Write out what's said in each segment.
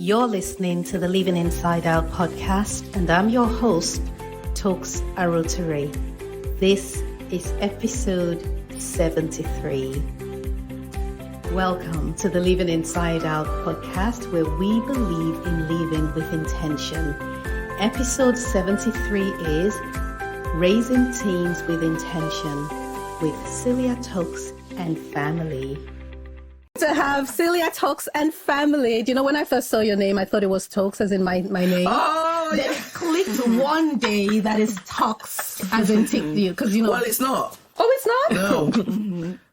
You're listening to the Living Inside Out podcast, and I'm your host, Toks Aruoture. This is episode 73. Welcome to the Living Inside Out podcast, where we believe in living with intention. Episode 73 is Raising Teens with Intention with Celia Toks and Family. To have Celia Toks and Family. Do you know, when I first saw your name, I thought it was Toks, as in my name. Oh, then it clicked one day that is Toks, as in TikTok, because you know. Well, it's not. Oh, it's not? No.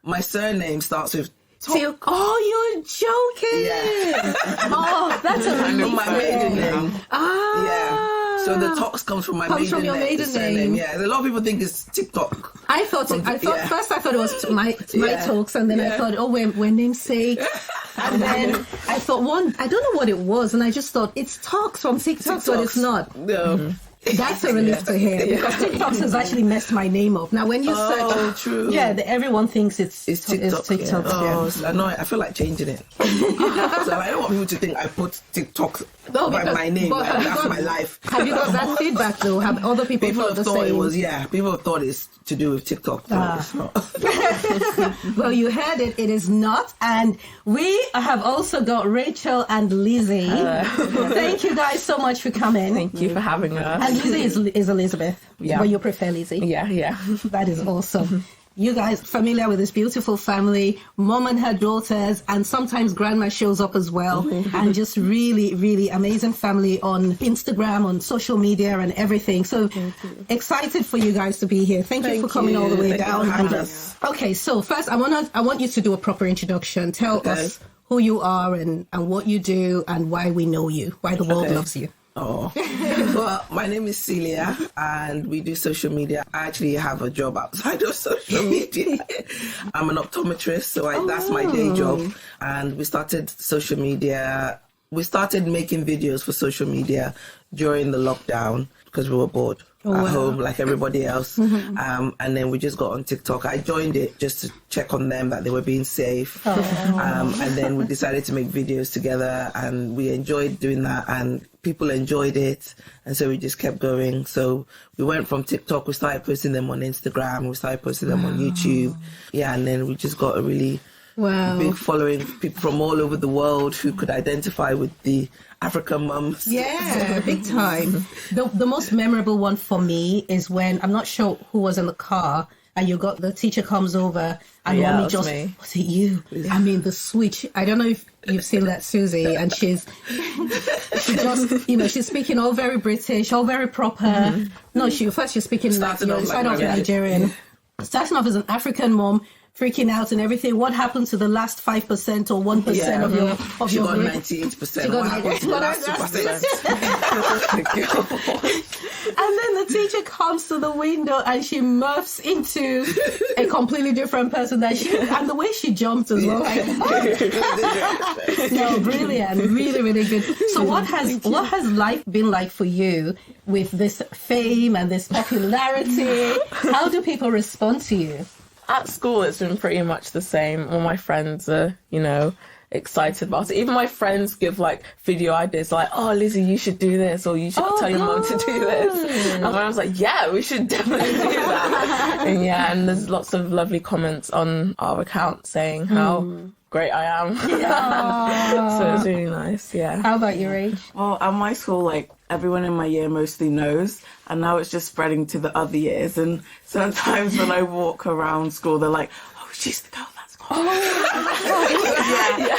My surname starts with Toks. Oh, you're joking. Yeah. Oh, that's a relief. My maiden name. Ah. Yeah. So the Toks comes from my maiden from your name. maiden Surname. name. Yeah. A lot of people think it's TikTok. First I thought it was my Toks, and then I thought, oh, we're namesake. And then I thought I don't know what it was, and I just thought it's Toks from TikTok, but it's not. No. Mm-hmm. That's a relief to hear, because TikTok has actually messed my name up. Now, when you search, true. Yeah, everyone thinks it's TikTok. TikTok. Yeah. Oh, it's annoying. I feel like changing it. So I don't want people to think I put TikTok by my name. Like, that's my life. Have you got that feedback though? Have other people thought the same? It was, yeah. People thought it's to do with TikTok. It's not. Well, you heard it. It is not. And we have also got Rachel and Lizzie. Thank you guys so much for coming. Thank you for having us. And Lizzie is Elizabeth. Yeah. But you prefer Lizzie. Yeah. That is awesome. You guys familiar with this beautiful family, mom and her daughters, and sometimes grandma shows up as well. And just really, really amazing family on Instagram, on social media and everything. So excited for you guys to be here. Thank you for coming all the way down. Okay, so first I want you to do a proper introduction. Tell us who you are and what you do and why we know you, why the world loves you. Oh, well, my name is Celia and we do social media. I actually have a job outside of social media. I'm an optometrist, so that's my day job. And we started social media. We started making videos for social media during the lockdown because we were bored at home like everybody else. And then we just got on TikTok. I joined it just to check on them, that they were being safe. And then we decided to make videos together, and we enjoyed doing that, and people enjoyed it. And so we just kept going. So we went from TikTok, we started posting them on Instagram, we started posting them on YouTube. Yeah, and then we just got a really big following, people from all over the world who could identify with the African mums. Yeah, big time. The most memorable one for me is when, I'm not sure who was in the car, and the teacher comes over and mommy just, was it you? I mean, the switch. I don't know if you've seen that, Susie, and she just, she's speaking all very British, all very proper. No, she's speaking starting off Nigerian. Starting off as an African mom, freaking out and everything. What happened to the last 5% or 1% of your She got 98%. What happened to the last 2%? And then the teacher comes to the window and she morphs into a completely different person and the way she jumped as well. No, brilliant. Really, really good. So what has life been like for you with this fame and this popularity? How do people respond to you? At school, it's been pretty much the same. All my friends are, excited about it. Even my friends give video ideas like, oh, Lizzie, you should do this, or you should tell your mum to do this. And I was like, yeah, we should definitely do that. And there's lots of lovely comments on our account saying how great I am. So it's really nice. Yeah. How about you, Rach? Well, at my school, everyone in my year mostly knows, and now it's just spreading to the other years. And sometimes when I walk around school, they're like, oh, she's the girl that's cool.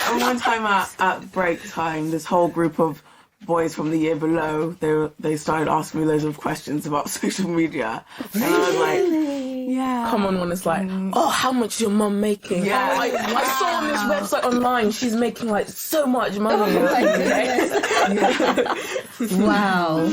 And one time at break time, this whole group of boys from the year below, they started asking me loads of questions about social media. And I was like, yeah. Common one is like, oh, how much is your mum making? Yeah. I saw on this website online, she's making so much money. Wow.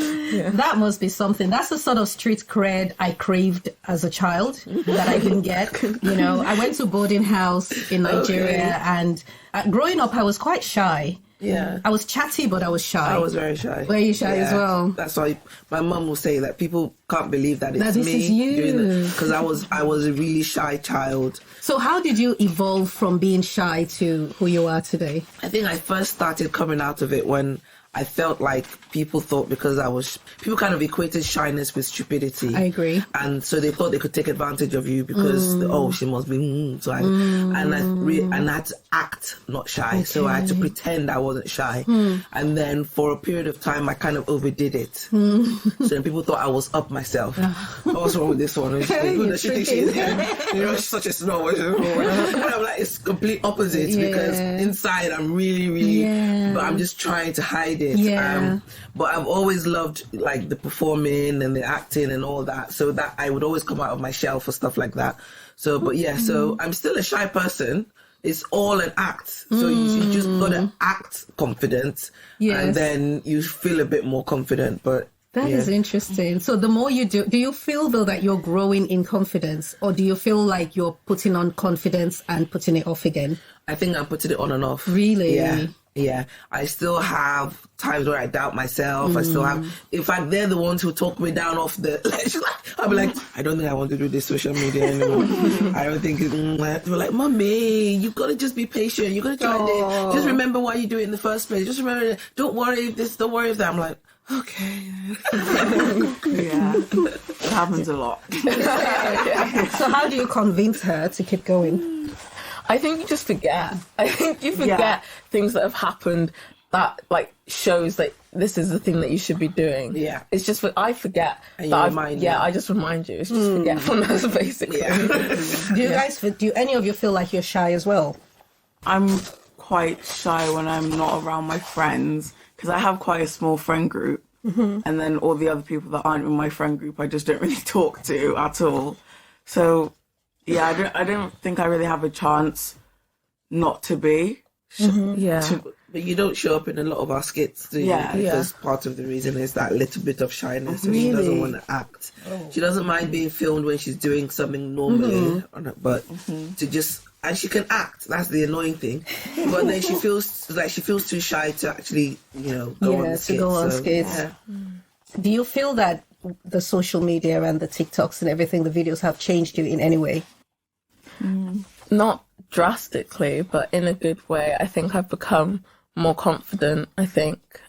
That must be something. That's the sort of street cred I craved as a child that I didn't get. I went to boarding house in Nigeria, and growing up, I was quite shy. Yeah. I was chatty, but I was shy. I was very shy. Were you shy as well? That's why my mum will say that people can't believe that it's That this me is you. doing it, because I was a really shy child. So how did you evolve from being shy to who you are today? I think I first started coming out of it when I felt like people thought people kind of equated shyness with stupidity. I agree. And so they thought they could take advantage of you because, she must be, so and I had to act not shy. So I had to pretend I wasn't shy. And then for a period of time, I kind of overdid it. So then people thought I was up myself. What's wrong with this one? Who does she think she is? She's such a snow. And I'm like, it's complete opposite because inside I'm really, really, but I'm just trying to hide it. Yeah. But I've always loved like the performing and the acting and all that, so that I would always come out of my shell for stuff like that. So, but so I'm still a shy person. It's all an act. So you just gotta act confident, and then you feel a bit more confident. But that is interesting. So the more you do you feel though that you're growing in confidence, or do you feel like you're putting on confidence and putting it off again? I think I'm putting it on and off. Really? Yeah. I still have times where I doubt myself. I still have, in fact, they're the ones who talk me down off the ledge. I'll be like, I don't think I want to do this social media anymore. I don't think they're like, Mommy, you've got to just be patient. You've got to try this. Just remember why you do it in the first place. Just remember, don't worry if this, don't worry if that. I'm like, okay. It happens a lot. So how do you convince her to keep going? I think you just forget. I think you forget things that have happened that like shows that this is the thing that you should be doing. Yeah. It's just I forget. And you remind me. I just remind you. It's just forgetfulness basically. Yeah. Do any of you feel like you're shy as well? I'm quite shy when I'm not around my friends because I have quite a small friend group. And then all the other people that aren't in my friend group, I just don't really talk to at all. So yeah, I don't think I really have a chance not to be. But you don't show up in a lot of our skits, do you? Yeah. Because part of the reason is that little bit of shyness. So Really? she doesn't want to act. She doesn't mind being filmed when she's doing something normally, but to just, and she can act. That's the annoying thing. But then she feels too shy to actually, go on the skits. To go on skits. Yeah. Do you feel that the social media and the TikToks and everything, the videos have changed you in any way? Not drastically, but in a good way. I think I've become more confident,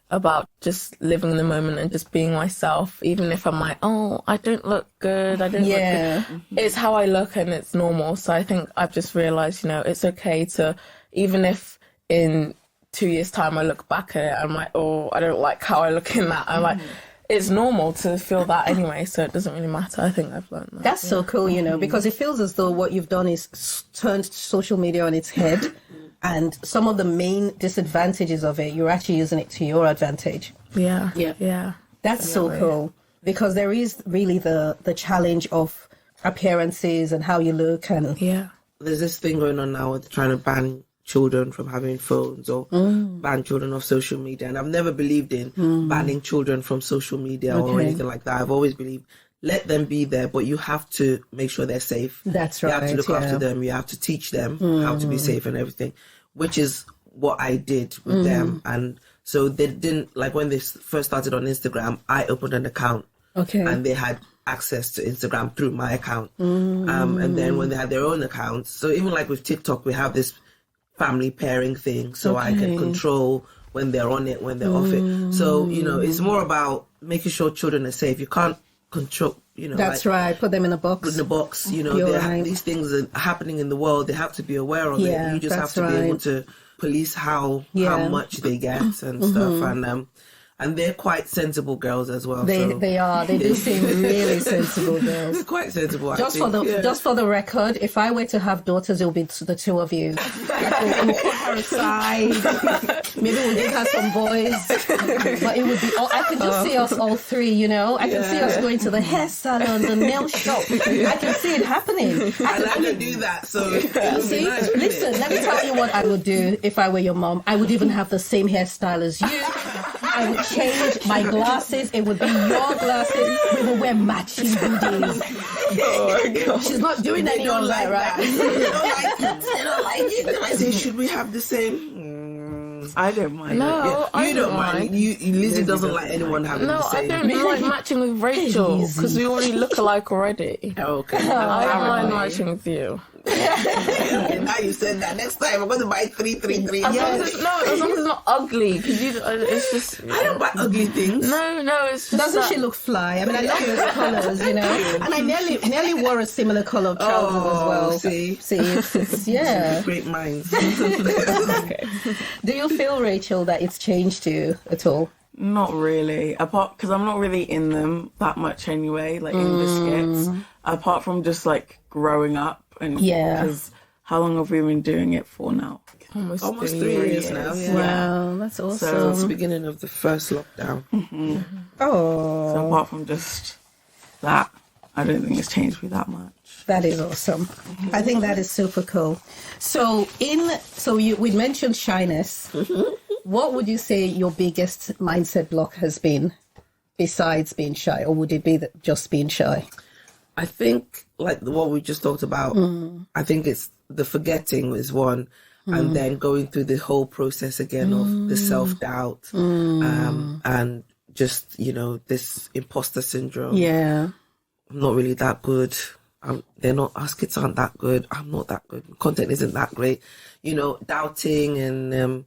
about just living in the moment and just being myself, even if I'm like, oh, I don't look good, I don't look good. It's how I look and it's normal. So I think I've just realised, it's okay to, even if in 2 years' time I look back at it, I'm like, oh, I don't like how I look in that. I'm like, it's normal to feel that anyway, so it doesn't really matter. I think I've learned that. That's so cool, because it feels as though what you've done is turned social media on its head, and some of the main disadvantages of it, you're actually using it to your advantage. Yeah. That's so cool, because there is really the challenge of appearances and how you look, and There's this thing going on now with trying to ban children from having phones or ban children off social media, and I've never believed in banning children from social media or anything like that. I've always believed let them be there, but you have to make sure they're safe. That's right. You have to look after them. You have to teach them how to be safe and everything, which is what I did with them. And so they didn't, like when they first started on Instagram, I opened an account and they had access to Instagram through my account. And then when they had their own accounts, so even like with TikTok, we have this family pairing thing, so I can control when they're on it, when they're off it. So, it's more about making sure children are safe. You can't control, That's right. Put them in a box. In the box, Right. these things are happening in the world. They have to be aware of it. You just have to be able to police how much they get and stuff. And they're quite sensible girls as well. They are. They do seem really sensible girls. They're quite sensible. Just for the record, if I were to have daughters, it would be the two of you. We'll put her aside. Maybe we'll give her some boys. But it would be. I can just see us all three. I can see us going to the hair salon, the nail shop. I can see it happening. I can do that. So you see, listen. Let me tell you what I would do if I were your mom. I would even have the same hairstyle as you. I would change my glasses. It would be your glasses. We will wear matching hoodies. Oh my God. She's not doing any of that, right? They don't like it. I say, should we have the same? I don't mind. No, I You don't mind. Lizzie doesn't like anyone having No, the same. I don't like matching with Rachel because we already look alike already. Okay. I don't mind matching with you. Okay, now you said that. Next time I'm going to buy 333. As long as it's not ugly, because it's just. I don't buy ugly things. No, it's just. Doesn't she look fly? I mean, I love your colours, you know. And I nearly wore a similar colour of trousers as well. See, it's yeah. great minds. Okay. Do you feel, Rachel, that it's changed you at all? Not really. Apart, because I'm not really in them that much anyway, like in biscuits. Apart from just like growing up. And Yeah. Because how long have we been doing it for now? Almost 3 years now. Yeah. Wow, that's awesome. So It's the beginning of the first lockdown. Oh, So apart from just that, I don't think it's changed me that much. that is awesome. I think that is super cool. So we mentioned shyness. What would you say your biggest mindset block has been besides being shy, or would it be just being shy? I think, like what we just talked about, I think it's the forgetting is one, and then going through the whole process again of the self-doubt, and just, this imposter syndrome. Yeah. I'm not really that good. Our skits aren't that good. I'm not that good. Content isn't that great. Doubting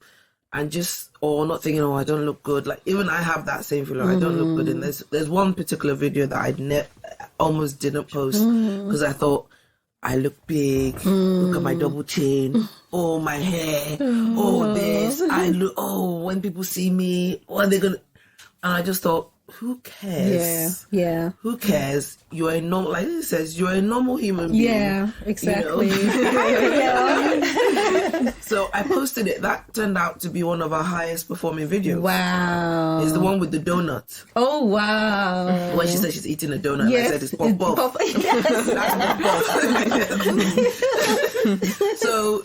and just, or not thinking, I don't look good. Like, even I have that same feeling. I don't look good. And there's one particular video that I almost didn't post because I thought, I look big. Look at my double chin. Oh, my hair. Oh, this. When people see me, what are they going to... And I just thought, who cares? Yeah. Who cares? You are a normal, like it says, you are a normal human being. Yeah, exactly. So I posted it. That turned out to be one of our highest performing videos. Wow. It's the one with the donut. Oh, wow. When she said she's eating a donut, Yes, I said it's pop.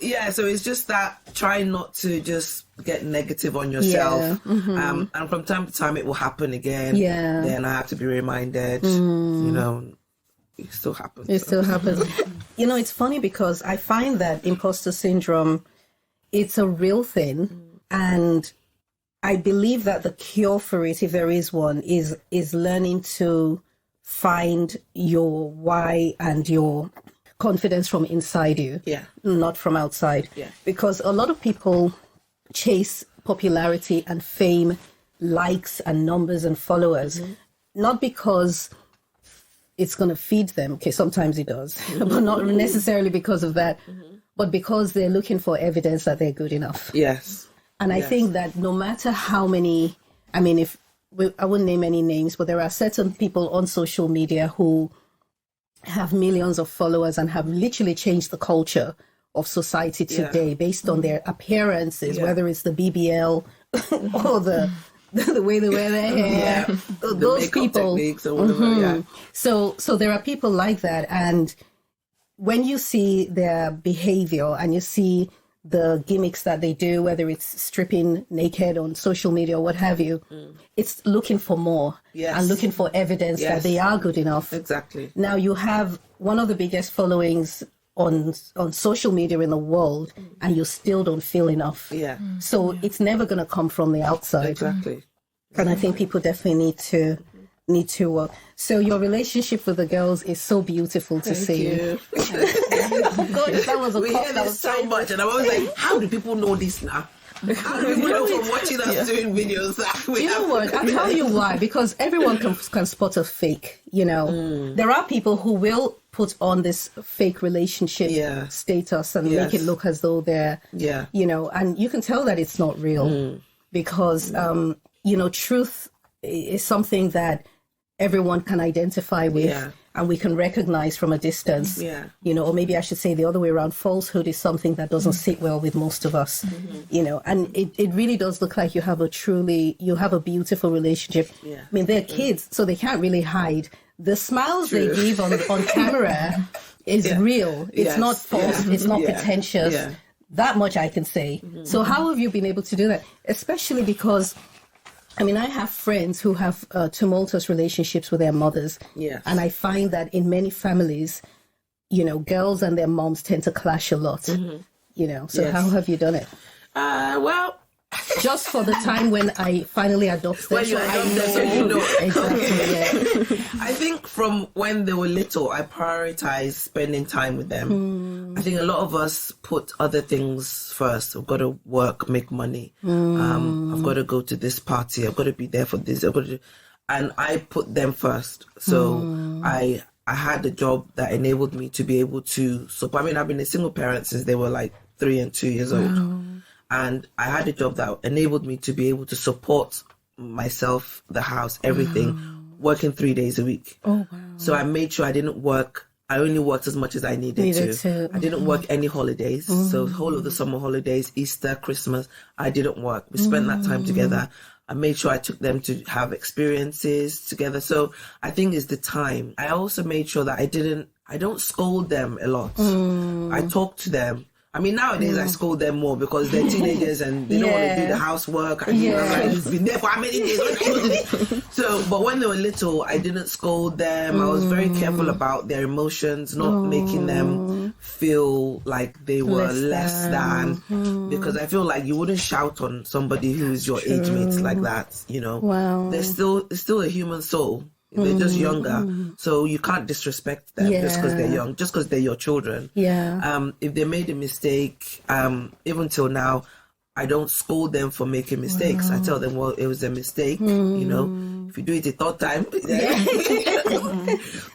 Yes. So it's just that trying not to just get negative on yourself. Yeah. And from time to time it will happen again. Yeah. Then I have to be reminded, it still happens. It still happens. It's funny because I find that imposter syndrome, it's a real thing. And I believe that the cure for it, if there is one, is learning to find your why and your confidence from inside you, not from outside. Yeah. Because a lot of people chase popularity and fame, likes and numbers and followers, not because it's going to feed them. Okay, sometimes it does, but not necessarily because of that, but because they're looking for evidence that they're good enough. Yes. And I think that no matter how many, I wouldn't name any names, but there are certain people on social media who have millions of followers and have literally changed the culture of society today based on their appearances, whether it's the BBL or the way they wear their hair, those people. Or whatever, So there are people like that, and when you see their behavior and you see the gimmicks that they do, whether it's stripping naked on social media or what have you, it's looking for more and looking for evidence that they are good enough. Exactly. Now you have one of the biggest followings on social media in the world, and you still don't feel enough. Yeah. So it's never going to come from the outside. Exactly. And I think people definitely need to work. So your relationship with the girls is so beautiful to see. You. God, that was a We cough hear that this was so much, and I'm always like, how do people know this now? How do people know from watching us doing videos that we You know what? I'll tell you why. Because everyone can spot a fake, There are people who will put on this fake relationship status and make it look as though they're, and you can tell that it's not real because, truth is something that everyone can identify with and we can recognize from a distance, or maybe I should say the other way around. Falsehood is something that doesn't sit well with most of us, and it really does look like you have a beautiful relationship. Yeah. I mean, they're kids, so they can't really hide. The smiles they give on camera is real. It's not false. It's not pretentious. Yeah. That much I can say. So how have you been able to do that? Especially because, I have friends who have tumultuous relationships with their mothers. Yes. And I find that in many families, girls and their moms tend to clash a lot. So how have you done it? Well, just for the time when I finally adopted. When you so I adopt them, so you know. Exactly, yeah. I think from when they were little, I prioritized spending time with them. I think a lot of us put other things first. I've got to work, make money. I've got to go to this party. I've got to be there for this. And I put them first. So I had a job that enabled me to be able to support. I mean, I've been a single parent since they were like 3 and 2 years old. And I had a job that enabled me to be able to support myself, the house, everything, working 3 days a week. Oh, wow. So I made sure I didn't work. I only worked as much as I needed to. I didn't work any holidays. So whole of the summer holidays, Easter, Christmas, I didn't work. We spent that time together. I made sure I took them to have experiences together. So I think it's the time. I also made sure that I don't scold them a lot. I talk to them. I mean, nowadays I scold them more because they're teenagers and they don't want to do the housework. And I'm like, you've been there for how many days? So, but when they were little, I didn't scold them. I was very careful about their emotions, not making them feel like they were less than. Because I feel like you wouldn't shout on somebody who is your age mate like that, you know. Wow. It's still a human soul. They're just younger, so you can't disrespect them just because they're young, just because they're your children. Yeah. If they made a mistake, even till now, I don't scold them for making mistakes. I tell them, well, it was a mistake, you know. If you do it a third time,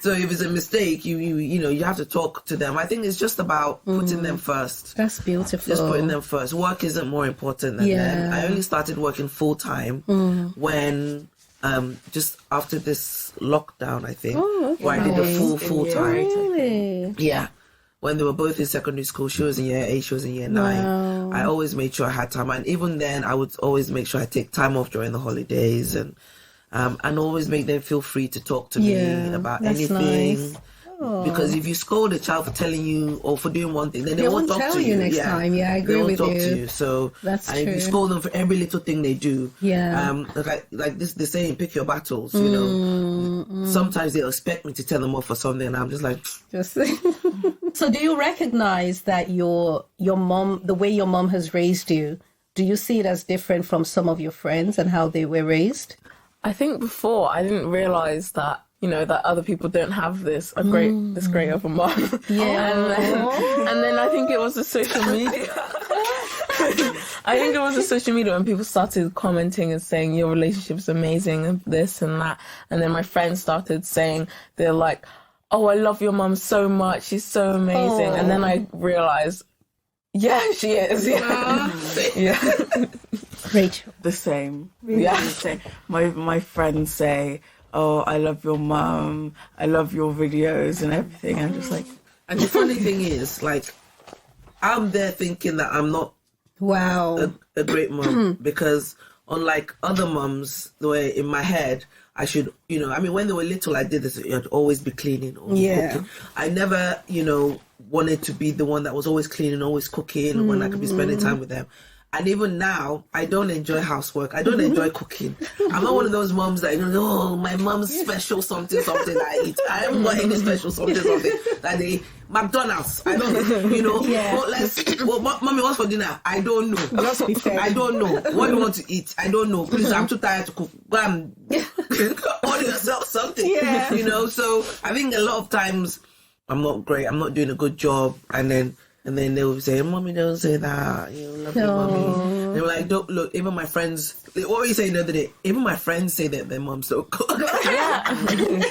so if it's a mistake, you have to talk to them. I think it's just about putting them first. That's beautiful. Just putting them first. Work isn't more important than them. I only started working full time when. Just after this lockdown, I think, where I did a full time. Really? Yeah. When they were both in secondary school, she was in year 8, she was in year 9. I always made sure I had time. And even then, I would always make sure I take time off during the holidays and always make them feel free to talk to me about anything. Nice. Because if you scold a child for telling you or for doing one thing, then they won't talk tell to you next time. Yeah, I agree with you. They won't talk to you. So that's and if you scold them for every little thing they do, like this, the saying, pick your battles. You know, sometimes they expect me to tell them off for something, and I'm just like, So, do you recognize that your mom, the way your mom has raised you, do you see it as different from some of your friends and how they were raised? I think before I didn't realize that, you know, that other people don't have this great of a mom. And then I think it was the social media. I think it was the social media when people started commenting and saying your relationship is amazing and this and that. And then my friends started saying, they're like, oh, I love your mom so much. She's so amazing. And then I realized, yeah, she is. Yeah. Rachel. The same. Yeah. The same. My friends say, oh, I love your mum, I love your videos and everything. I'm just like... And the funny thing is, like, I'm there thinking that I'm not a great mum because unlike other mums, the way in my head, I should, you know, I mean, when they were little, I did this, I'd always be cleaning, always cooking. I never, you know, wanted to be the one that was always cleaning, always cooking when I could be spending time with them. And even now, I don't enjoy housework. I don't enjoy cooking. I'm not one of those moms that, you know, oh, my mom's special something I eat. I haven't got any special something that they... McDonald's. I don't, you know. Mommy, what's for dinner? I don't know. Let's be fair. I don't know. What do you want to eat? I don't know. Please, I'm too tired to cook. Go and order yourself something. Yeah. You know, so I think a lot of times I'm not great. I'm not doing a good job. And then they will say, Mommy, don't say that. You love me, Mommy. They were like, don't look, even my friends, what were you saying the other day? Even my friends say that their moms don't cook. Yeah.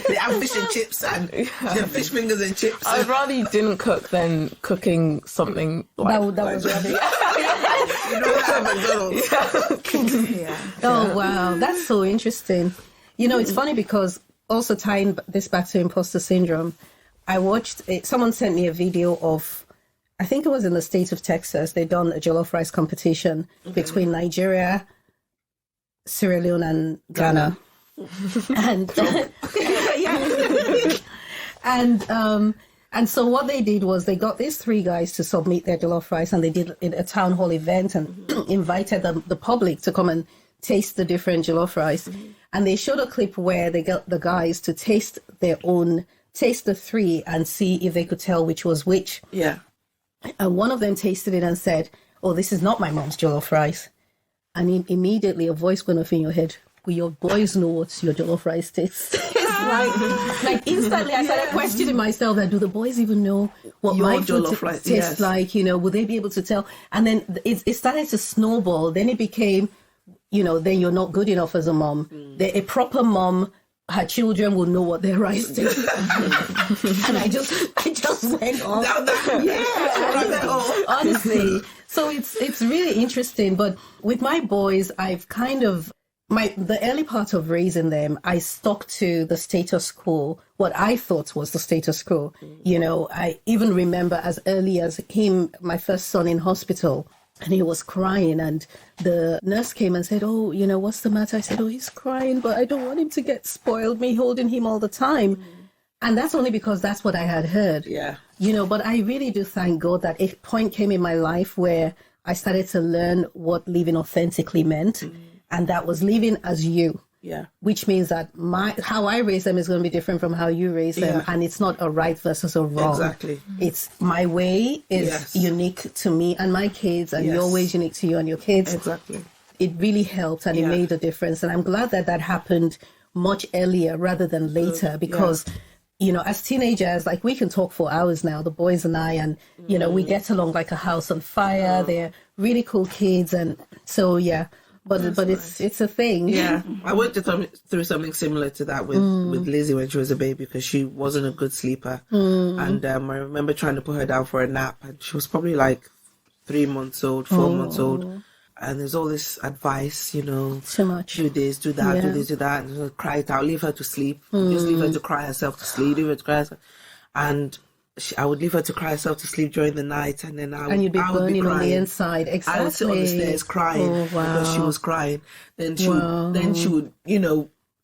They have fish and chips and they have fish fingers and chips. I'd rather you didn't cook than cooking something like that was rubbish. You know that McDonald's. Oh, wow. That's so interesting. You know, it's funny because also tying this back to imposter syndrome, I watched, someone sent me a video of, I think it was in the state of Texas. They'd done a jollof rice competition between Nigeria, Sierra Leone, and Ghana. And so what they did was they got these 3 guys to submit their jollof rice, and they did a town hall event and invited the public to come and taste the different jollof rice. And they showed a clip where they got the guys to taste the 3 and see if they could tell which was which. Yeah. And one of them tasted it and said, oh, this is not my mom's jollof rice. immediately a voice went off in your head. Will your boys know what your jollof rice tastes? It's like instantly I started questioning myself that do the boys even know what Your my food jollof rice, tastes yes. like? Will they be able to tell? And then it started to snowball. Then it became, then you're not good enough as a mom. A proper mom, her children will know what their rice tastes like. And I just went on. Honestly. So it's really interesting. But with my boys, I've kind of, the early part of raising them, I stuck to the status quo, what I thought was the status quo. I even remember as early as my first son in hospital, and he was crying, and the nurse came and said, oh, what's the matter? I said, oh, he's crying, but I don't want him to get spoiled, me holding him all the time. And that's only because that's what I had heard. Yeah. But I really do thank God that a point came in my life where I started to learn what living authentically meant. And that was living as you. Yeah. Which means that how I raise them is going to be different from how you raise them. And it's not a right versus a wrong. Exactly. It's my way is unique to me and my kids, and your way is unique to you and your kids. Exactly. It really helped, and it made a difference. And I'm glad that happened much earlier rather than later, because as teenagers, like, we can talk for hours now, the boys and I, and we get along like a house on fire. They're really cool kids, and so But it's a thing. Yeah, I went through something similar to that with Lizzie when she was a baby, because she wasn't a good sleeper. And I remember trying to put her down for a nap, and she was probably like 3 months old, 4 months old. And there's all this advice, too much. Do this, do that, do this, do that, and cry it out, leave her to sleep. Just leave her to cry herself to sleep, leave her to cry herself. And I would leave her to cry herself to sleep during the night, and then you'd be burning on the inside. Exactly. I would sit on the stairs crying because she was crying. Then she would,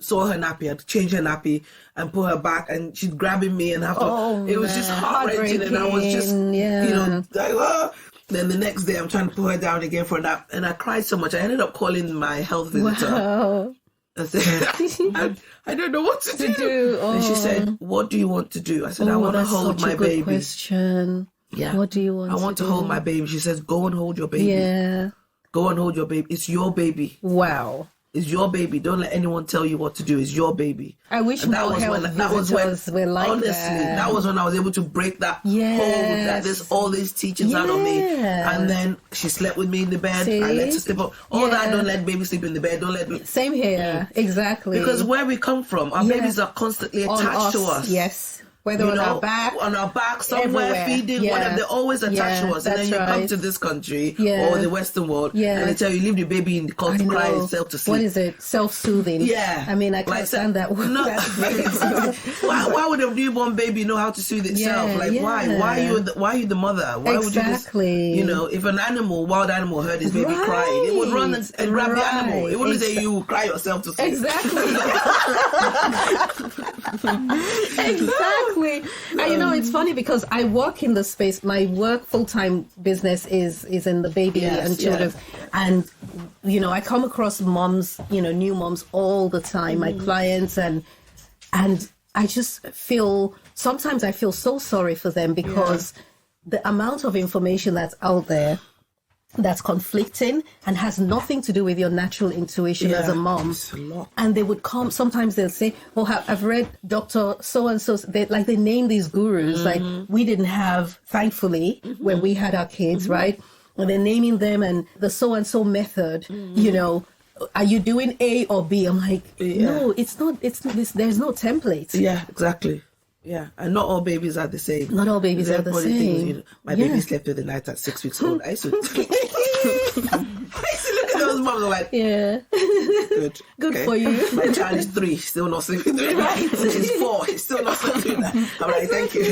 saw her nappy, had to change her nappy and put her back, and she'd grabbing me and have to. It was just heart-wrenching, and I was just, like, oh. Then the next day, I'm trying to put her down again for a nap, and I cried so much I ended up calling my health visitor. Wow. I said, I don't know what to do. Oh. And she said, what do you want to do? I said, I want to hold my baby. Question. Yeah. What do you want to do? I want to hold my baby. She says, go and hold your baby. Yeah. Go and hold your baby. It's your baby. Wow. It's your baby. Don't let anyone tell you what to do. It's your baby. I wish more health visitors were like honestly, that. That was when I was able to break that hold that there's all these teachings out on me. And then she slept with me in the bed. See? I let her sleep up. All that, don't let baby sleep in the bed. Don't let me. Same here. Exactly. Because where we come from, our babies are constantly attached to us. Yes. Whether on our back, somewhere, everywhere. feeding, whatever, they're always attached to us. And then you come to this country or the Western world, and they tell you, leave the baby in the cot to cry itself to sleep. What is it? Self-soothing. Yeah. I mean, I can't stand that word. No. Why would a newborn baby know how to soothe itself? Why? Why are you the mother? Why would you just, if an wild animal heard his baby crying, it would run and grab the animal. It wouldn't say you cry yourself to sleep. Exactly. Exactly. And it's funny because I work in the space. My work full-time business is in the baby and children. And, I come across moms, new moms all the time, my clients, and I just sometimes I feel so sorry for them because the amount of information that's out there that's conflicting and has nothing to do with your natural intuition as a mom. And they would come, sometimes they'll say, I've read Dr. so-and-so, they name these gurus, like we didn't have, thankfully, when we had our kids, right? And they're naming them and the so-and-so method, are you doing A or B? I'm like, no, it's not, there's no template. Yeah, exactly. Yeah, and not all babies are the same. Not all babies are the same. My baby slept through the night at 6 weeks old. I used to look at those moms like, good for you. My child is 3, still not sleeping through the night. He's 4, he's still not sleeping through the night. I'm like, thank you.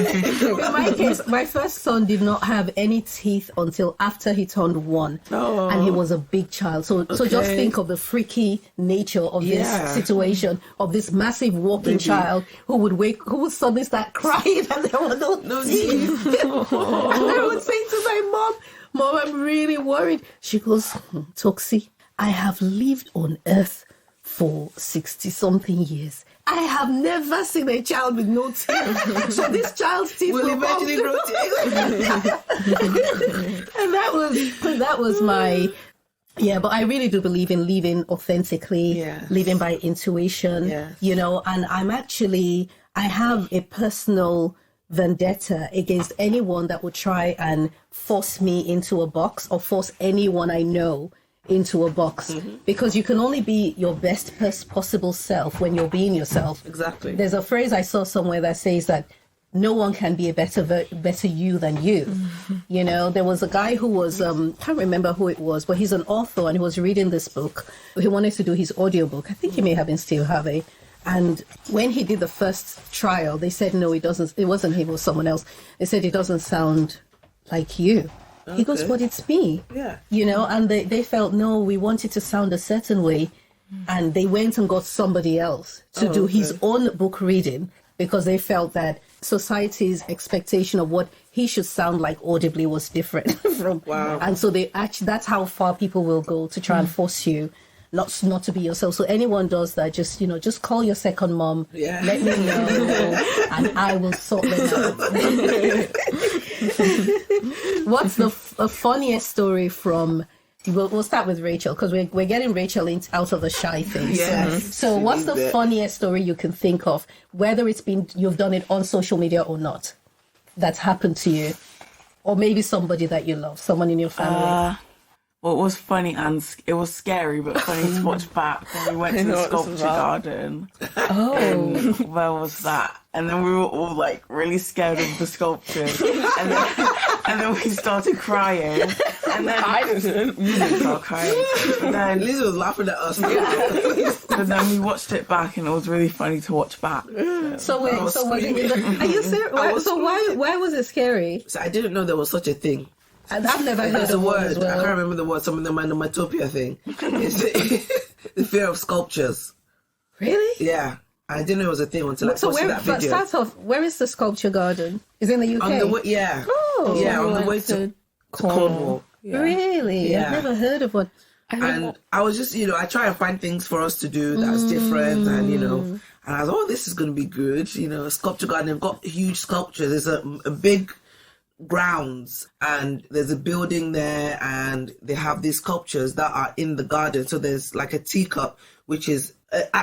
In my case, my first son did not have any teeth until after he turned 1. And he was a big child. So just think of the freaky nature of this situation, of this massive walking child who would suddenly start crying and there were no teeth. And I would say to my Mom, I'm really worried. She goes, Toksi, I have lived on earth for 60-something years. I have never seen a child with no teeth. So this child's teeth will eventually grow teeth. And that was my Yeah, but I really do believe in living authentically, Yes. living by intuition, Yes. you know, and I have a personal vendetta against anyone that would try and force me into a box or force anyone I know into a box, because you can only be your best possible self when you're being yourself. Exactly. There's a phrase I saw somewhere that says that no one can be a better you than you. You know, there was a guy who was, can't remember who it was, but he's an author and he was reading this book. He wanted to do his audiobook. I think he may have been Still Harvey. And when he did the first trial, they said, no, it wasn't him, it was someone else. They said, it doesn't sound like you. He goes, but it's me. Yeah. You know, and they felt, no, we want it to sound a certain way. And they went and got somebody else to do his own book reading, because they felt that society's expectation of what he should sound like audibly was different from. Wow. And so that's how far people will go to try and force you not to be yourself. So anyone does that, just call your second mom. Yeah. Let me know, and I will sort them out. What's the funniest story from? We'll start with Rachel, because we're getting Rachel out of the shy thing. Yes. So what's the funniest story you can think of, whether you've done it on social media or not, that's happened to you, or maybe somebody that you love, someone in your family? Well, it was funny and it was scary, but funny to watch back when we went to the sculpture garden. Oh, Where was that? And then we were all like really scared of the sculptures, and then we started crying. And then I didn't. you didn't start crying. And then Lizzie was laughing at us. but then we watched it back, and it was really funny to watch back. so was it? Are you serious? Why was it scary? So I didn't know there was such a thing. And I've never heard There's a of one word. as I can't well. remember the word. Some of them are onomatopoeia thing. It's the fear of sculptures. Really? Yeah. I didn't know it was a thing until I So posted that video. start off, where is the sculpture garden? Is it in the UK? On the way, yeah. Oh, Yeah, on the went way to Cornwall. really? Yeah. I've never heard of one. And I was just, I try and find things for us to do that's different. And, and I was, oh, this is going to be good. Sculpture garden, they've got huge sculptures. There's a big grounds, and there's a building there, and they have these sculptures that are in the garden. So there's like a teacup, which is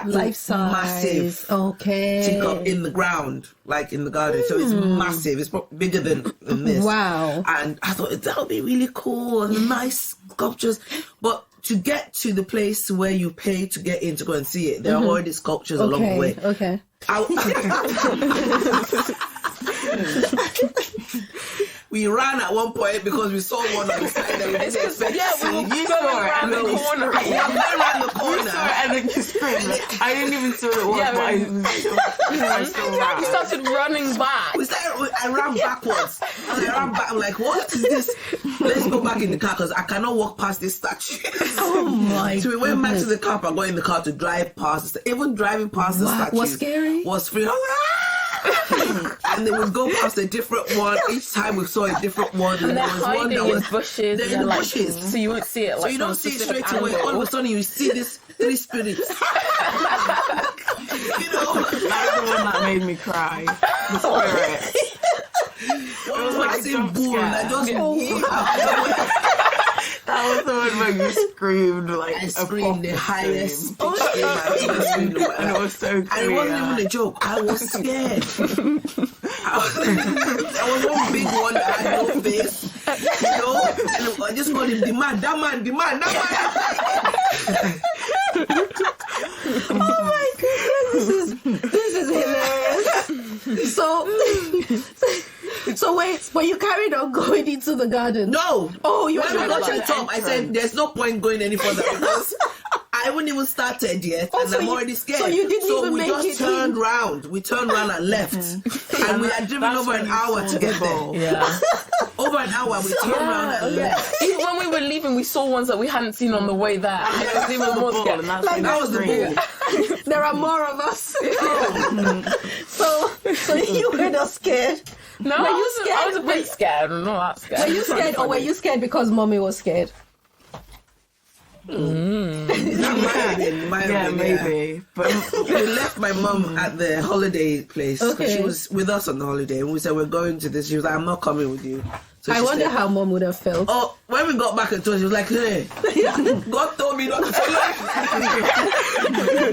Life size. massive Okay. teacup in the ground, like in the garden. So it's massive. It's probably bigger than this. Wow. And I thought that would be really cool and nice sculptures. But to get to the place where you pay to get in to go and see it, there are already sculptures along the way. Okay. We ran at one point because we saw one on the side that we didn't expect to see. You saw it, and then you screamed. Yeah, we went around the corner. And then you screamed. I didn't even see what it was, but I still ran. You started running back. I ran backwards. I ran back. I'm like, what is this? Let's go back in the car because I cannot walk past this statue. Oh my! So we went back to the car. I got in the car to drive past the even driving past the statue was scary. Was free. And they would go past a different one. Each time we saw a different one. And they're there was one hiding that in was bushes. they're in the like, bushes. So you won't see it. So Like, you don't see it straight away. All of a sudden you see this three spirits. That's the one that made me cry. The spirit. It was like a jump bull. scare. I just That was the one where you screamed like I a screamed the proper highest scream. pitch scream I've ever screamed. And it was so clear. And it wasn't even a joke. I was scared. There was one big one that had no face, and I just called him the man, that man. Oh my goodness! This is hilarious. So wait, but you carried on going into the garden? No. Oh, you when we were got to the like top, I said, "There's no point going any further because I haven't even started yet, and I'm already scared." So you didn't even we make just it turned round. We turned round and left, and we had driven over an hour to get there. Yeah. Over an hour, we turned round and left. Even when we were leaving, we saw ones that we hadn't seen on the way there. It was even more scary. And that's Like when That I was the screamed. ball. There are more of us. So you were not scared. No, Were you I was a bit scared. I'm not that scared. Were you scared, or were you scared because mommy was scared? That might have been, Maybe. But We left my mum at the holiday place because Okay. she was with us on the holiday, and we said we're going to this. She was like, "I'm not coming with you." So I she wonder said, how mom would have felt. Oh, when we got back and told, she was like, hey, God told me not to tell you.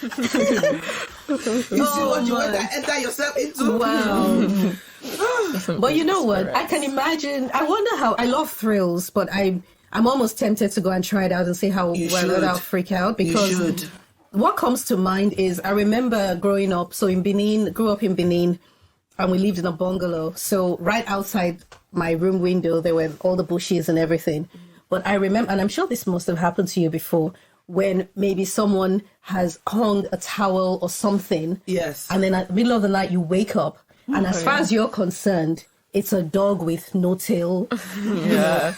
You see what you want to enter yourself into? Wow. But you know what? Spirits. I can imagine. I wonder how. I love thrills, but I'm almost tempted to go and try it out and see how You well should. I'll freak out. You Because should. what comes to mind is I remember growing up. So in Benin, grew up in Benin, and we lived in a bungalow. So right outside my room window, there were all the bushes and everything. But I remember, and I'm sure this must have happened to you before, when maybe someone has hung a towel or something. Yes. And then at the middle of the night, you wake up. And as far as you're concerned, it's a dog with no tail. Yeah.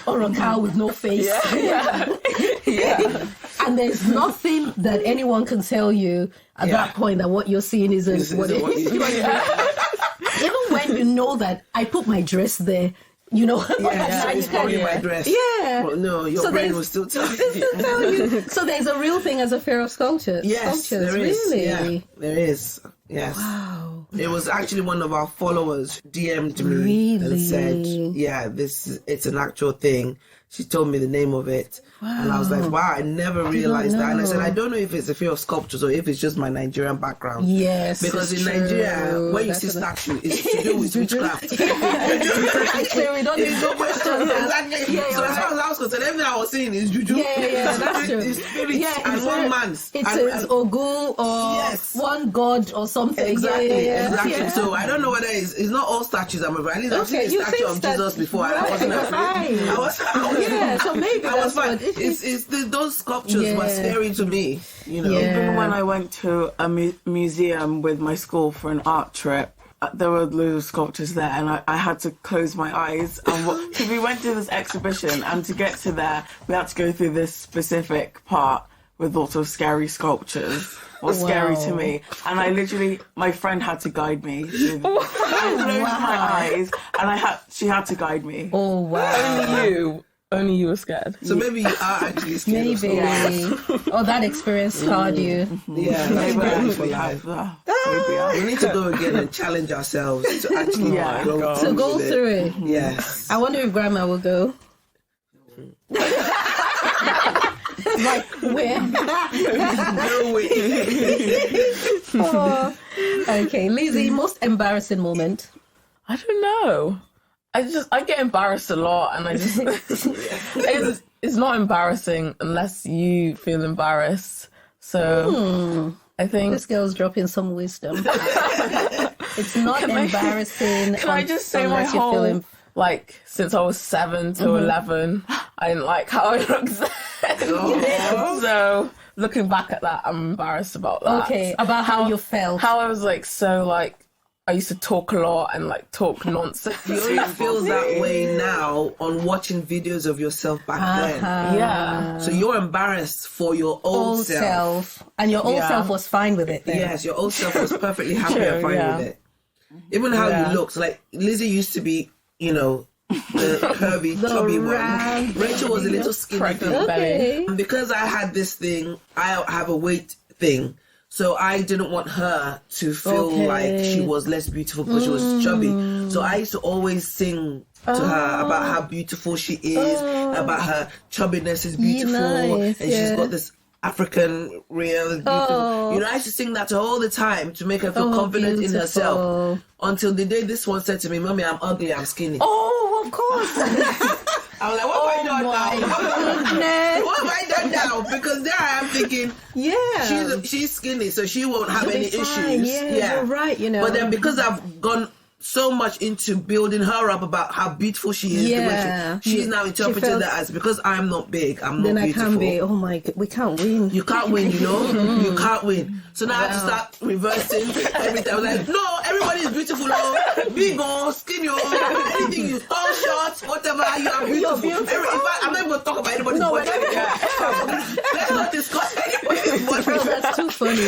Or a cow with no face. Yeah. Oh, And there's nothing that anyone can tell you at that point that what you're seeing isn't what it is. Even when you know that I put my dress there, you know. Yeah, so you it's can- probably my dress. Yeah. Well, no, your So brain there's- will still tell Tell you. you. So there's a real thing as a fear of sculptures. Yes, Sculptures, there is. really. Yeah, there is. Yes. Wow. It was actually one of our followers DM'd me and said, Really? yeah, it's an actual thing. She told me the name of it. And I was like, wow, I never realized that. And I said, know. I don't know if it's a fear of sculptures or if it's just my Nigerian background. Yes. Because in it's Nigeria, true. when you That's see what statue, it's to do with witchcraft. So we don't need It's no question. Exactly. Yeah, So as far as I was concerned, everything I was seeing is juju. Yeah, that's true. It's spirits and it's one very- man's. It's And- Ogun or Yes. one god or something. Exactly, Yeah. exactly. So I don't know whether it's not all statues I'm afraid. At least I've Okay, seen you a statue think of that- Jesus before and I Right, wasn't afraid. right. I was Yeah, so maybe I was that's fine. what it is. Those sculptures were Yeah. scary to me, you know. Yeah. Even when I went to a museum with my school for an art trip, there were loads of sculptures there, and I had to close my eyes. And because we went to this exhibition, and to get to there, we had to go through this specific part with lots of scary sculptures. Was scary to me, and I literally, my friend had to guide me. I closed my eyes, and she had to guide me. Oh wow. Only you were scared. So maybe you are actually scared of Maybe. sculptures. Oh, that experience scarred you. Yeah, Maybe that's I scary for actually life. have. Maybe I. We need to go again and challenge ourselves to actually Yeah. go To go with it. through it. Yes. I wonder if grandma will go. Like where? No way. Oh. Okay, Lizzie, most embarrassing moment. I don't know. I get embarrassed a lot, and I just it's not embarrassing unless you feel embarrassed. So I think This girl's dropping some wisdom. It's not embarrassing. Can I just say my unless you're whole feeling- like since I was 7 to 11, I didn't like how I looked then. So looking back at that, I'm embarrassed about that. Okay, about how you felt. How I was like so like I used to talk a lot and like talk nonsense. You only feel that way now on watching videos of yourself back then. Yeah. So you're embarrassed for your old self. And your old Yeah. self was fine with it then. Yes, your old self was perfectly happy True, and fine yeah. with it. Even how Yeah. you looked. Like Lizzie used to be, you know, the curvy, chubby round one. Rachel was a little skinny Pregnant thing. belly. Okay. And because I had this thing, I have a weight thing. So I didn't want her to feel Okay. like she was less beautiful because she was chubby. So I used to always sing to her about how beautiful she is, about her chubbiness is beautiful, nice, and she's yeah. got this African real beautiful. Oh. You know, I used to sing that to her all the time to make her feel Oh, confident in herself. beautiful. Until the day this one said to me, "Mommy, I'm ugly, I'm skinny." Oh, of course. I was like, what have I done now? Goodness. What have I done now? Because there I am thinking, Yeah. she's skinny, so she won't have She'll any be fine. issues. Yeah, you're right, you know. But then because I've gone so much into building her up about how beautiful she is, the way Yeah. she's now She interpreted felt- that as because I'm not big, I'm then not I beautiful. can be. Oh my God, we can't win. You can't win, you know? You can't win. So now I have to start reversing everything. I was like, no, everybody is beautiful. Oh, big or skinny or anything you tall, short, whatever, you are beautiful. beautiful. In fact, I'm not going to talk about anybody's No, body. we're not. Let's not discuss anybody's body. Oh, that's too funny.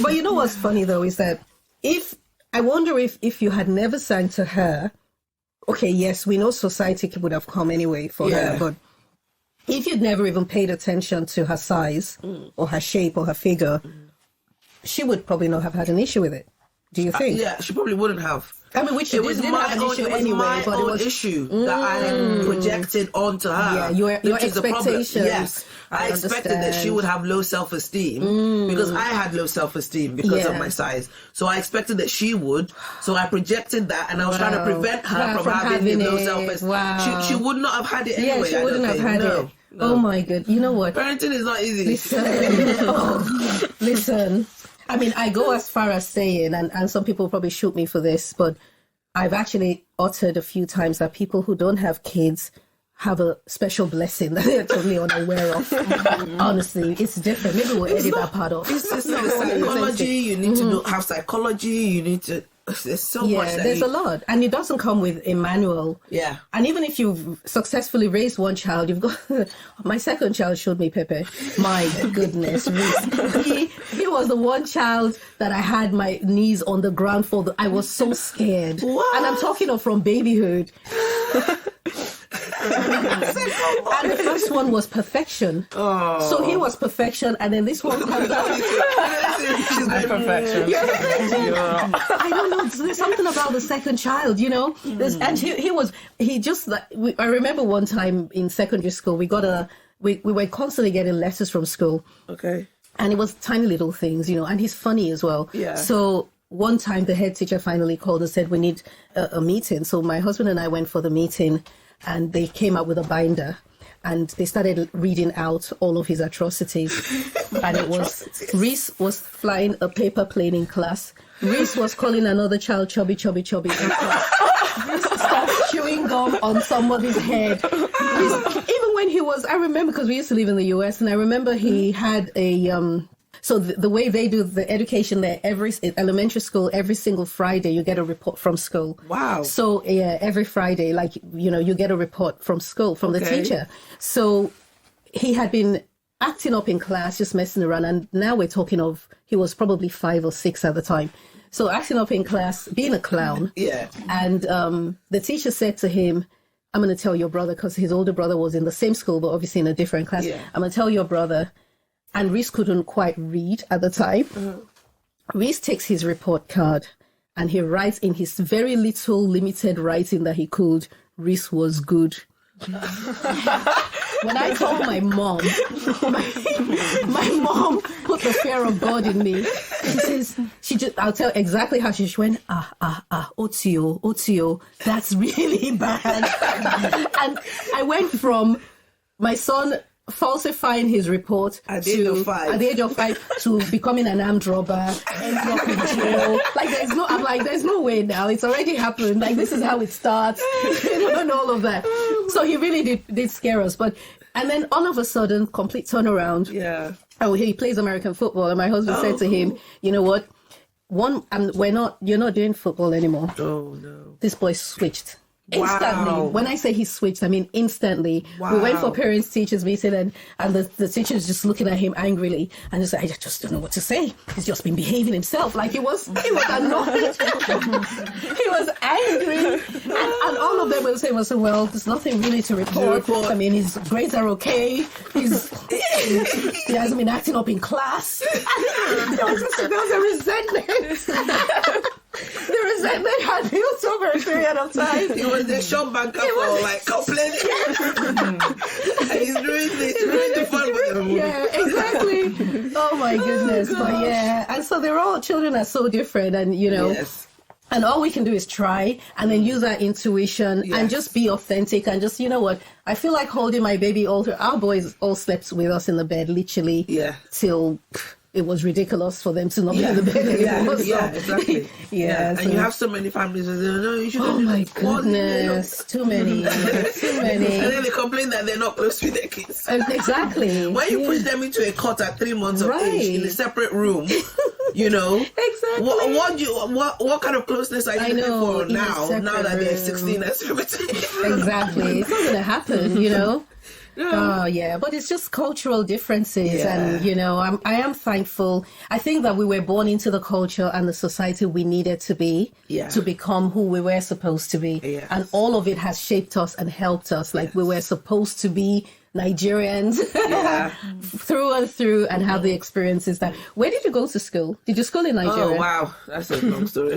But you know what's funny though is that I wonder if you had never sang to her, okay, yes, we know society would have come anyway for Yeah. her, but if you'd never even paid attention to her size or her shape or her figure, she would probably not have had an issue with it. Do you think? Yeah, she probably wouldn't have. I mean, which it was didn't have an issue anyway, my but it own was issue that I had projected onto her. Yeah, your which is the problem. expectations. Yes, I expected that she understand. would have low self-esteem because I had low self-esteem because of Yeah. my size. So I expected that she would. So I projected that, and I was trying to prevent her from having low it. self-esteem. Wow. She would not have had it Yeah, anyway. she I don't wouldn't have think. had No, it. no. Oh my god! You know what? Parenting is not easy. Listen. I mean, I go as far as saying, and some people probably shoot me for this, but I've actually uttered a few times that people who don't have kids have a special blessing that they're totally unaware of. Honestly, it's different. Maybe we'll edit that part off. It's just the psychology. You need to have psychology. You need to. There's so much. Yeah, there's a lot, and it doesn't come with a manual. Yeah. And even if you've successfully raised one child, you've got my second child showed me Pepe. My goodness, he was the one child that I had my knees on the ground for. I was so scared, What? and I'm talking of from babyhood. And the first one was perfection. Oh. So he was perfection, and then this one comes out. She's like Perfection. Yeah. I don't know. There's something about the second child, you know. And he just like. I remember one time in secondary school, we were constantly getting letters from school, Okay. and it was tiny little things, you know. And he's funny as well. Yeah. So one time the head teacher finally called and said we need a meeting. So my husband and I went for the meeting, and they came up with a binder. And they started reading out all of his atrocities. And it was, Reese was flying a paper plane in class. Reese was calling another child chubby, chubby, chubby in class. Reese started chewing gum on somebody's head. Even when he was, I remember, because we used to live in the US, and I remember he had so the way they do the education there, every elementary school, every single Friday, you get a report from school. Wow. So yeah, every Friday, like, you know, you get a report from school, from the teacher. So he had been acting up in class, just messing around. And now we're talking of, he was probably 5 or 6 at the time. So acting up in class, being a clown. Yeah. And the teacher said to him, I'm going to tell your brother, because his older brother was in the same school, but obviously in a different class. Yeah. I'm going to tell your brother. And Reese couldn't quite read at the time. Reese takes his report card and he writes in his very little limited writing that he could, Reese was good. When I told my mom, my mom put the fear of God in me. She says, I'll tell exactly how she went, Otio, that's really bad. And I went from my son falsifying his report at the age of 5 to becoming an armed robber, ending up in jail. Like there's no way now. It's already happened. Like this is how it starts, you know, and all of that. So he really did scare us. And then all of a sudden, complete turnaround. Yeah. Oh, he plays American football, and my husband said to him, "You know what? You're not doing football anymore." Oh no. This boy switched. Instantly. Wow. When I say he switched, I mean instantly. We went for parents teachers meeting, and the teacher's just looking at him angrily and just like, I just don't know what to say. He's just been behaving himself. Like he was annoyed. He was angry. And all of them were saying, well, there's nothing really to report. I mean, his grades are okay. He hasn't been acting up in class. There was a resentment. The resentment had built over a period of time. He was the shop banker for like complaining. And he's doing the fun with them. Yeah, exactly. Oh my goodness. But yeah. And so children are so different, and you know. Yes. And all we can do is try and then use our intuition and just be authentic and just, you know what, I feel like holding my baby older. Our boys all slept with us in the bed, literally, till it was ridiculous for them to not be in the bed anymore. Yeah, exactly. Yeah. And you have so many families that say, no, you shouldn't Oh do my that. goodness. Too many. Too many. And then they complain that they're not close with their kids. Exactly. When you push them into a cot at 3 months of age in a separate room, you know, Exactly. what kind of closeness are you looking for in a now that they're room. 16 and 17? Exactly. It's not going to happen, you know. Oh yeah, but it's just cultural differences, and you know, I am thankful. I think that we were born into the culture and the society we needed to be to become who we were supposed to be, and all of it has shaped us and helped us. Like we were supposed to be Nigerians through and through, and have the experiences that. Where did you go to school? Did you school in Nigeria? Oh, wow. That's a long story.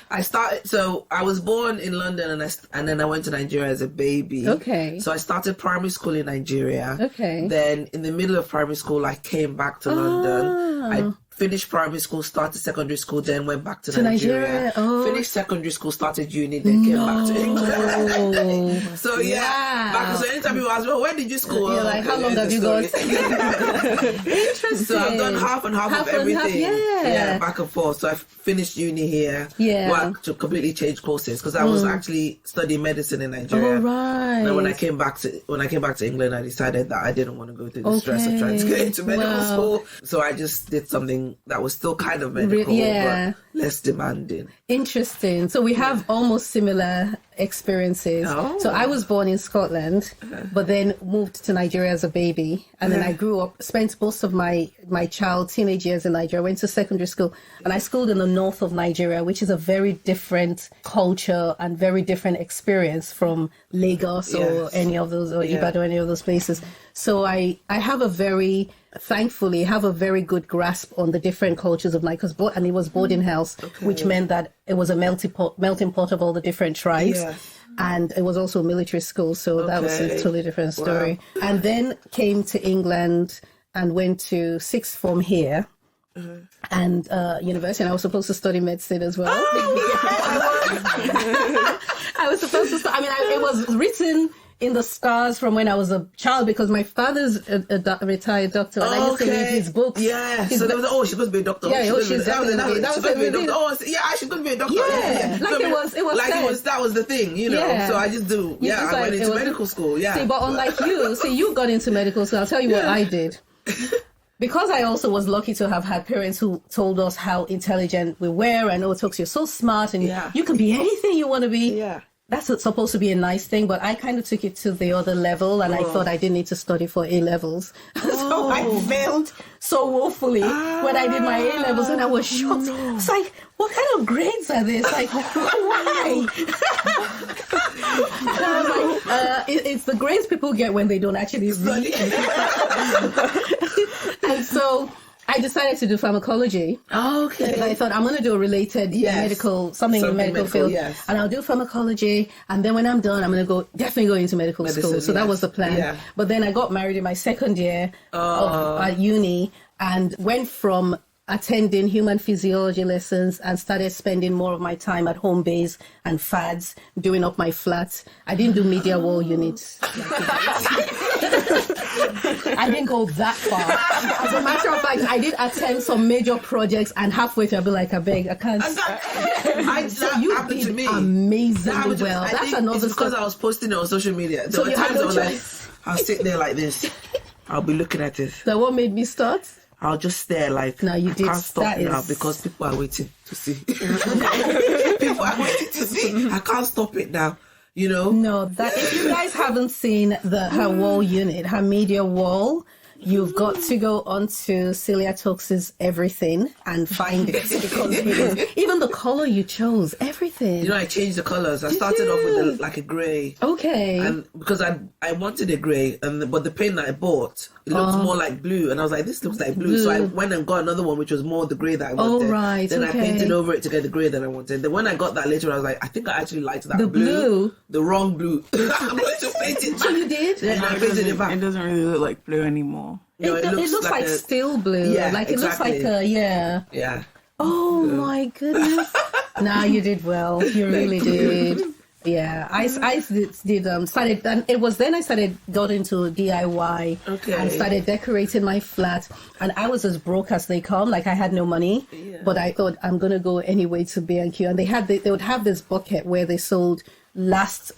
I was born in London and then I went to Nigeria as a baby. Okay. So I started primary school in Nigeria. Okay. Then in the middle of primary school, I came back to London. I finished primary school, started secondary school, then went back to Nigeria. Finished secondary school, started uni, then came back to England. So so anytime people ask, well, where did you school? You're like, how long have you got? Interesting. So I've done half and half of everything. Yeah, back and forth. So I finished uni here. Yeah. Well, to completely change courses because I was actually studying medicine in Nigeria. Oh, right. And when I came back to England, I decided that I didn't want to go through the stress of trying to get into medical school. So I just did something that was still kind of medical, but less demanding. Interesting. So we have almost similar experiences. So I was born in Scotland, but then moved to Nigeria as a baby. And then I grew up, spent most of my teenage years in Nigeria, went to secondary school, and I schooled in the north of Nigeria, which is a very different culture and very different experience from Lagos or any of those, or Ibadan, or any of those places. So I thankfully have a very good grasp on the different cultures of Nigeria, and it was boarding house, which meant that it was a melting pot of all the different tribes. And it was also a military school, so that was a totally different story. Wow. And then came to England and went to sixth form here. And university, and I was supposed to study medicine as well. I was supposed to study, it was written in the stars from when I was a child because my father's a retired doctor, and I used to read his books. Yeah, so there was she's supposed to be a doctor. Yeah, she's definitely supposed to be a doctor. Oh, yeah, she's going to be a doctor. Yeah. Like it was that was the thing, you know. Yeah. So I just do. Yeah, I went into medical school. Yeah. See, but unlike you got into medical school. I'll tell you what I did. Because I also was lucky to have had parents who told us how intelligent we were, and Toks, you're so smart, and you can be anything you want to be. Yeah. That's supposed to be a nice thing, but I kind of took it to the other level, and I thought I didn't need to study for A-levels. So I failed so woefully when I did my A-levels, and I was shocked. I was like, what kind of grades are these? Like, why? I was like, it's the grades people get when they don't actually read. And so I decided to do pharmacology. Okay. I thought I'm going to do a related medical field, and I'll do pharmacology. And then when I'm done, I'm going to definitely go into medical school. So that was the plan. Yeah. But then I got married in my second year at uni, and went from attending human physiology lessons and started spending more of my time at home base and fads, doing up my flats. I didn't do media wall units. I didn't go that far. As a matter of fact, I did attend some major projects, and halfway through I'll be like, I beg, I can't. So you did amazingly well. That's another because I was posting it on social media. So you had no choice. I'll sit there like this. I'll be looking at this. So what made me start? I'll just stare like, no, you did. I can't stop now because people are waiting to see. People are waiting to see. I can't stop it now. You know? No, that if you guys haven't seen her wall unit, her media wall, you've got to go onto Celia Toks' everything and find it, because it is, even the color you chose, everything. You know, I changed the colors. I started off with like a grey. Okay. And because I wanted a grey, but the paint that I bought, it looked more like blue, and I was like, this looks like blue. So I went and got another one which was more the grey that I wanted. Oh, right. Then I painted over it to get the grey that I wanted. Then when I got that later, I was like, I think I actually liked that blue. The wrong blue. I'm going to paint it. So you did? Yeah, I painted it back. It doesn't really look like blue anymore. No, it looks like steel blue. Yeah, like it exactly. looks like Yeah. Oh my goodness. Nah, you did well. You really did. Yeah, I did started, and it was then I got into DIY and started decorating my flat, and I was as broke as they come. Like I had no money, but I thought I'm gonna go anyway to B&Q, and they would have this bucket where they sold last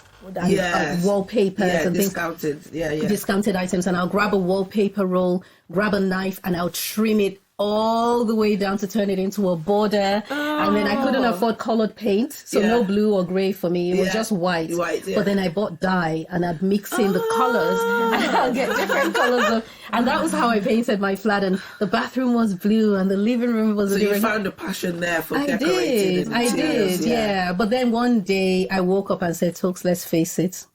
wallpapers and discounted, discounted items, and I'll grab a wallpaper roll, grab a knife, and I'll trim it all the way down to turn it into a border. And then I couldn't afford colored paint, so no blue or gray for me. It was just white. But then I bought dye, and I'd mix in the colors, and I'll get different colors and that was how I painted my flat. And the bathroom was blue, and the living room was so you found a passion there for decorating. I did, yeah. But then one day I woke up and said, Toks, let's face it,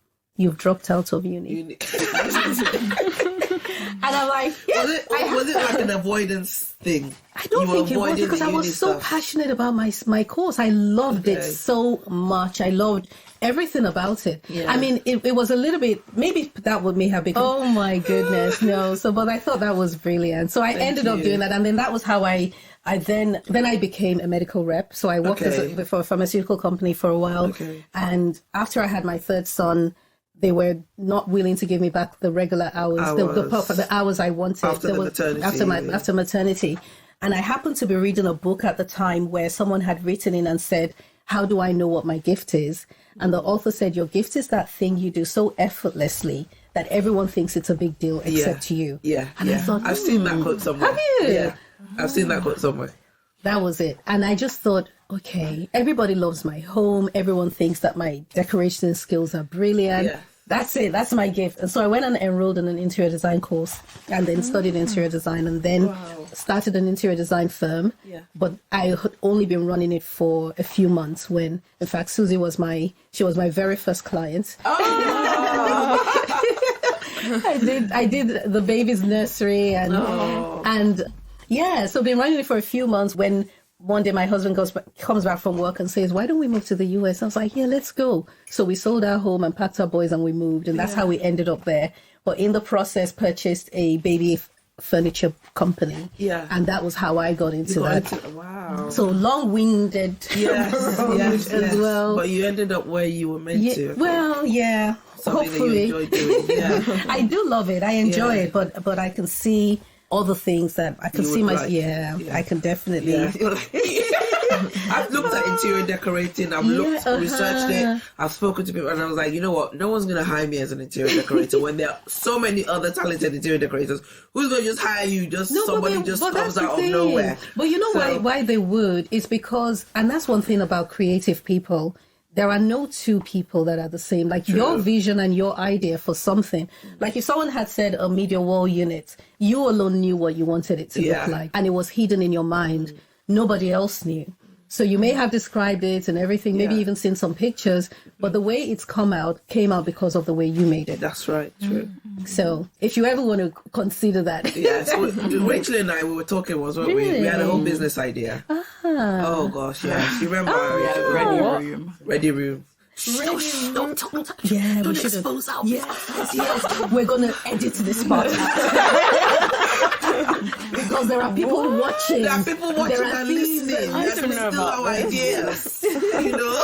you've dropped out of uni. And I'm like, yes, was it like an avoidance thing? I don't think it was, because I was so passionate about my course. I loved it so much. I loved everything about it. Yeah. I mean, it was a little bit, maybe that may have become, oh my goodness, no. So, but I thought that was brilliant. So I ended up doing that. And then that was how I then I became a medical rep. So I worked for a pharmaceutical company for a while. Okay. And after I had my third son, they were not willing to give me back the regular hours. The hours I wanted. After maternity. And I happened to be reading a book at the time where someone had written in and said, how do I know what my gift is? And the author said, your gift is that thing you do so effortlessly that everyone thinks it's a big deal except you. Yeah. And I thought, I've seen that quote somewhere. Have you? Yeah. I've seen that quote somewhere. That was it. And I just thought, okay, everybody loves my home. Everyone thinks that my decoration skills are brilliant. Yeah. That's it. That's my gift. And so I went and enrolled in an interior design course and then studied interior design and then started an interior design firm. Yeah. But I had only been running it for a few months when, in fact, Susie was my very first client. Oh! I did the baby's nursery and yeah, so been running it for a few months when one day my husband comes back from work and says, why don't we move to the US? I was like, yeah, let's go. So we sold our home and packed our boys and we moved. And that's how we ended up there. But in the process, purchased a baby furniture company. Yeah. And that was how I got into that. Wow. So long-winded as well. But you ended up where you were meant to. Well, yeah. Something hopefully. That you enjoy doing. Yeah. I do love it. I enjoy it. But I can see other things that I can see I can definitely. I've looked at interior decorating. I've researched it. I've spoken to people, and I was like, you know what? No one's gonna hire me as an interior decorator when there are so many other talented interior decorators. Who's gonna just hire you? Somebody comes out of nowhere. But you know why they would? Is because, and that's one thing about creative people. There are no two people that are the same. Like your vision and your idea for something. Like if someone had said a media wall unit, you alone knew what you wanted it to look like. And it was hidden in your mind. Nobody else knew. So you may have described it and everything, maybe even seen some pictures, but the way it's came out because of the way you made it. That's right, true. So if you ever want to consider that. Yeah, so Rachel and I, we were talking we had a whole business idea. Oh gosh, yeah. You remember? Ready room. Don't expose our yes. We're gonna edit this part because there are people watching. There are people watching and listening. I don't know about our ideas. You know.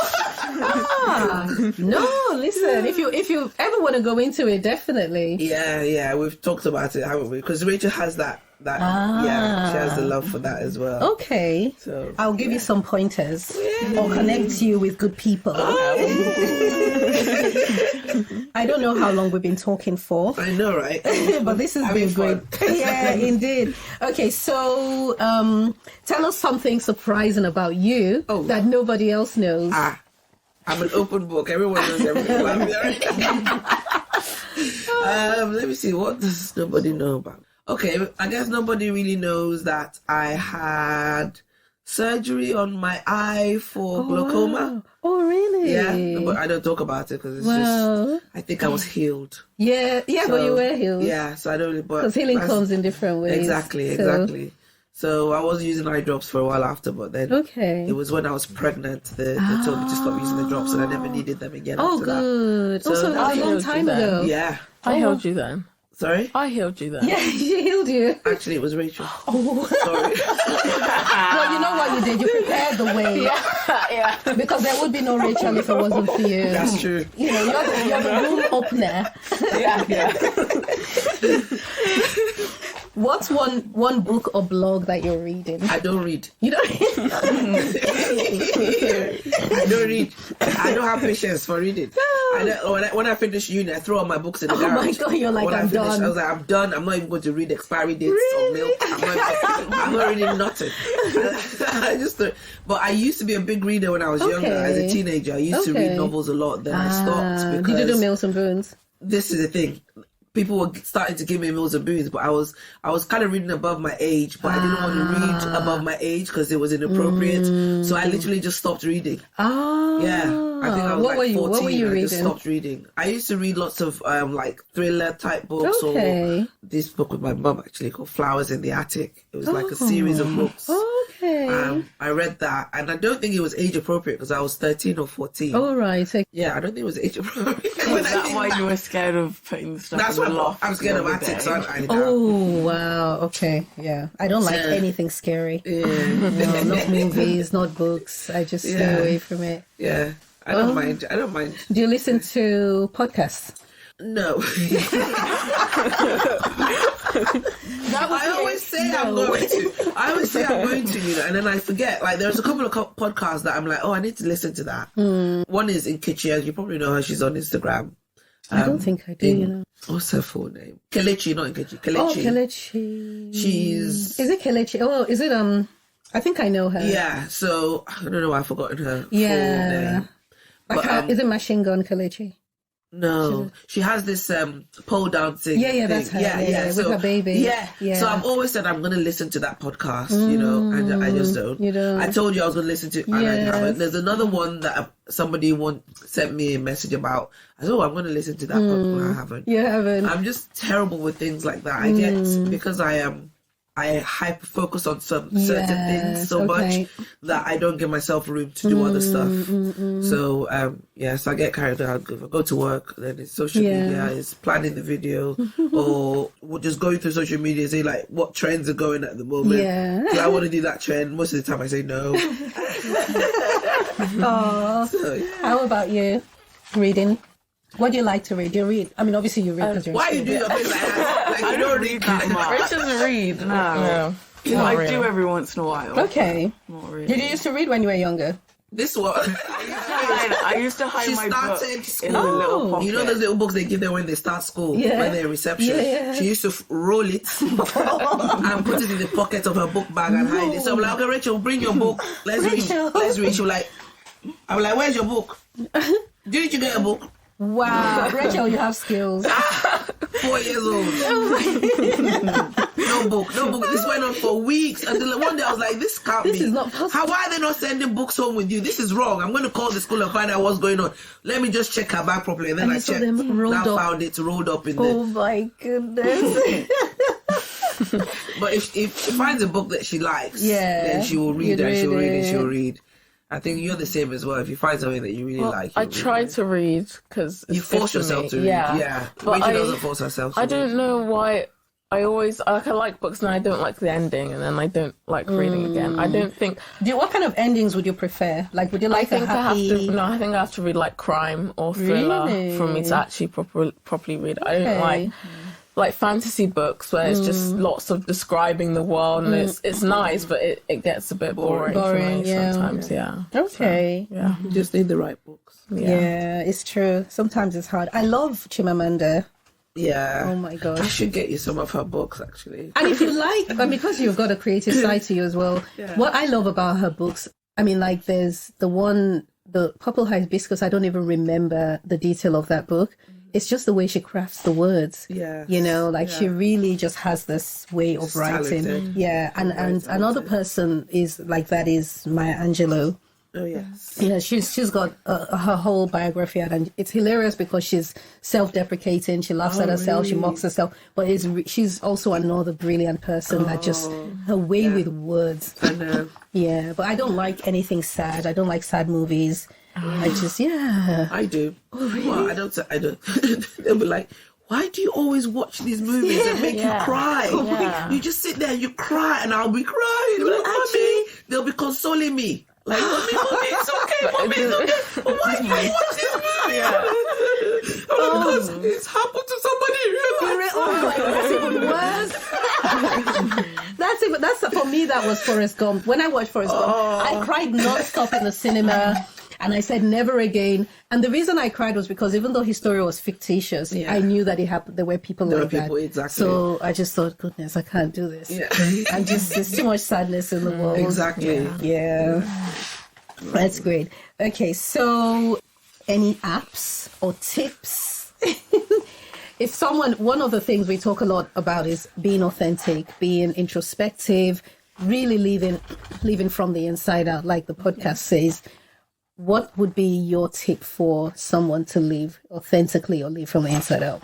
No, listen. If you ever want to go into it, definitely. Yeah. We've talked about it, haven't we? Because Rachel has that. She has the love for that as well. Okay. So I'll give you some pointers or connect you with good people. I don't know how long we've been talking for. I know, right? But this has been great. Yeah, indeed. Okay, so tell us something surprising about you that nobody else knows. I'm an open book. Everyone knows everything about me already. Let me see. What does nobody know about? Okay, I guess nobody really knows that I had surgery on my eye for glaucoma. Wow. Oh, really? Yeah, but I don't talk about it because it's just, I think I was healed. Yeah, so, but you were healed. Yeah, so I don't really, because healing comes in different ways. Exactly. So I was using eye drops for a while after, but then it was when I was pregnant, they told me to stop using the drops and I never needed them again after good. that. So that was a long time ago. Yeah. I held you then. Sorry? I healed you then. Yeah, she healed you. Actually, it was Rachel. Oh. Sorry. Well, you know what you did? You prepared the way. Yeah. Because there would be no Rachel if it wasn't for you. That's true. You know, you're the room opener. Yeah. What's one book or blog that you're reading? I don't read. You don't read? I don't read. I don't have patience for reading. When I finish uni, I throw all my books in the garage. Oh my God, you're like, I'm done. I was like, I'm done. I'm not even going to read expiry dates of milk. I'm not reading nothing. But I used to be a big reader when I was younger. As a teenager, I used to read novels a lot. Then I stopped because... Did you do Mills and Boons? This is the thing. people were starting to give me meals and booze, but I was kind of reading above my age, but I didn't want to read above my age because it was inappropriate. So I literally just stopped reading. Yeah, I think I was 14. What were you I reading? just stopped reading. I used to read lots of like thriller type books, or this book with my mum actually called Flowers in the Attic. It was like a series of books. Okay. I read that, and I don't think it was age appropriate because I was 13 or 14. All right. Okay. Yeah, I don't think it was age appropriate. Is that why you were scared of putting the stuff That's in the what loft? I'm scared of the other attics, day? aren't I? Oh, wow. Okay. Yeah. I don't like anything scary. No, not movies, not books. I just stay away from it. Yeah. I don't mind. I don't mind. Do you listen to podcasts? No. I always say I'm going to, you know, and then I forget. Like, there's a couple of podcasts that I'm like, oh, I need to listen to that. One is Nkechi, as you probably know her. She's on Instagram. I don't think I do, you know. What's her full name? Kelechi, not Nkechi. Kelechi. Oh, Kelechi. She's... Is it Kelechi? Oh, is it, I think I know her. Yeah, so, I don't know why I've forgotten her full name. But, is it Machine Gun Kelechi? No, she has this pole dancing. Yeah, thing. that's her. Yeah. So, with her baby. Yeah. Yeah. So I've always said I'm going to listen to that podcast, you know, and I just don't. You don't. I told you I was going to listen to, and I haven't. There's another one that somebody sent me a message about. I said, oh, I'm going to listen to that podcast. I haven't. You haven't. I'm just terrible with things like that. I get because I hyper focus on certain things so much that I don't give myself room to do other stuff. So so I get carried out. If I go to work, then it's social media, it's planning the video, or we're just going through social media and say like what trends are going at the moment. Do I want to do that trend? Most of the time I say no. How about you? Reading? What do you like to read? Do you read? I mean, obviously you read because you're Why you do your thing like that? Like you don't read that much. Rich doesn't read. No. You know, I do every once in a while. Okay. Not really. Did you used to read when you were younger? This one. I used to hide She my started book school. in the little pocket. You know those little books they give them when they start school, when they're in reception? Yeah. She used to roll it and put it in the pocket of her book bag and hide it. So I'm like, okay, Rachel, bring your book. Let's read. She'll like, I'm like, where's your book? Didn't you get a book? Wow, Rachel, you have skills. 4 years old. No book. This went on for weeks until one day I was like, this can't be. This is not possible. Why are they not sending books home with you? This is wrong. I'm going to call the school and find out what's going on. Let me just check her bag properly. And then I checked. Now found it rolled up in there. Oh my goodness. But if she finds a book that she likes, Yeah, then she will read you'd and she'll read read and it. she'll read. I think you're the same as well. If you find something that you really like, I you'll read try it. to read because You force yourself to read. Yeah. But Rachel doesn't force herself to I read. don't know why. I always I like books and I don't like the ending, and then I don't like reading again. I don't think. What kind of endings would you prefer? Like, would you like I think a happy? I think I have to read like crime or thriller Really? for me to actually properly read. I don't like fantasy books where it's just lots of describing the world, and it's nice, but it gets a bit boring for me sometimes. Yeah. Okay. So, yeah. You just need the right books. Yeah, it's true. Sometimes it's hard. I love Chimamanda. Yeah. Oh my I gosh. should get you some of her books, actually. And if you like, and because you've got a creative side to you as well, what I love about her books, I mean, like there's the Purple Hibiscus, I don't even remember the detail of that book. It's just the way she crafts the words. Yes. You know, like she really just has this way of writing. Talented. Yeah. And another person is like that is Maya Angelou. Oh, yes. Yeah, she's got her whole biography out, and it's hilarious because she's self-deprecating. She laughs at herself, she mocks herself, but she's also another brilliant person that just her way with words. I know. Yeah, but I don't like anything sad. I don't like sad movies. I just I do. Oh, really? Well, I don't. They'll be like, why do you always watch these movies that make you cry? Yeah. You just sit there and you cry, and I'll be crying. Like, Mommy, they'll be consoling me. Like, mommy, it's okay, mommy, it's okay. But why do you watch this movie? Because it's happened to somebody in real life. That's even worse. That's for me. That was Forrest Gump. When I watched Forrest Gump, I cried non-stop in the cinema. And I said, never again. And the reason I cried was because even though his story was fictitious, I knew that it happened. There were people like that. Exactly. So I just thought, goodness, I can't do this. Yeah. And just, there's too much sadness in the world. Exactly. Yeah. That's great. Okay, so any apps or tips? if someone, one of the things we talk a lot about is being authentic, being introspective, really living from the inside out, like the podcast says. What would be your tip for someone to live authentically or live from the inside out?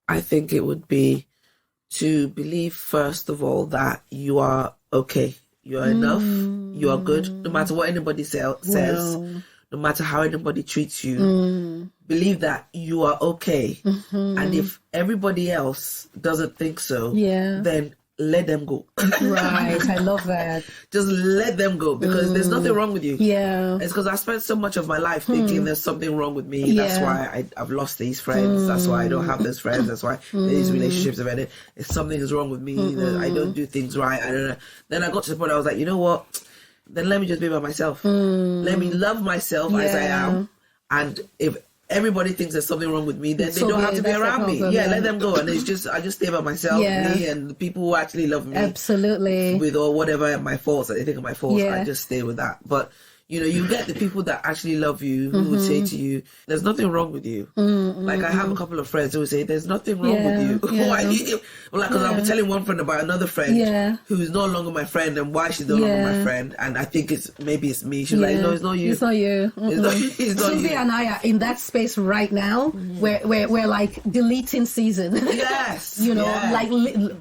I think it would be to believe, first of all, that you are okay. You are enough. You are good. No matter what anybody says, no matter how anybody treats you, believe that you are okay. And if everybody else doesn't think so, then let them go. Right. I love that. Just let them go, because there's nothing wrong with you. Yeah. It's because I spent so much of my life thinking there's something wrong with me. That's why I've lost these friends. That's why I don't have those friends. That's why these relationships have ended. If something is wrong with me, that I don't do things right. I don't know. Then I got to the point I was like, you know what? Then let me just be by myself. Let me love myself as I am. And if everybody thinks there's something wrong with me, then they don't have to be around me. Let them go. And I just stay by myself, me and the people who actually love me. Absolutely. With or whatever my faults that they think are my faults, I just stay with that. But you get the people that actually love you, who would say to you, there's nothing wrong with you. Like I have a couple of friends who would say, there's nothing wrong with you. Why you? Well, because I'll be telling one friend about another friend who's no longer my friend and why she's no longer my friend. And I think maybe it's me. She's like, no, it's not you. It's not you. It's not Susie you. and I are in that space right now where we're like deleting season. Yes. Like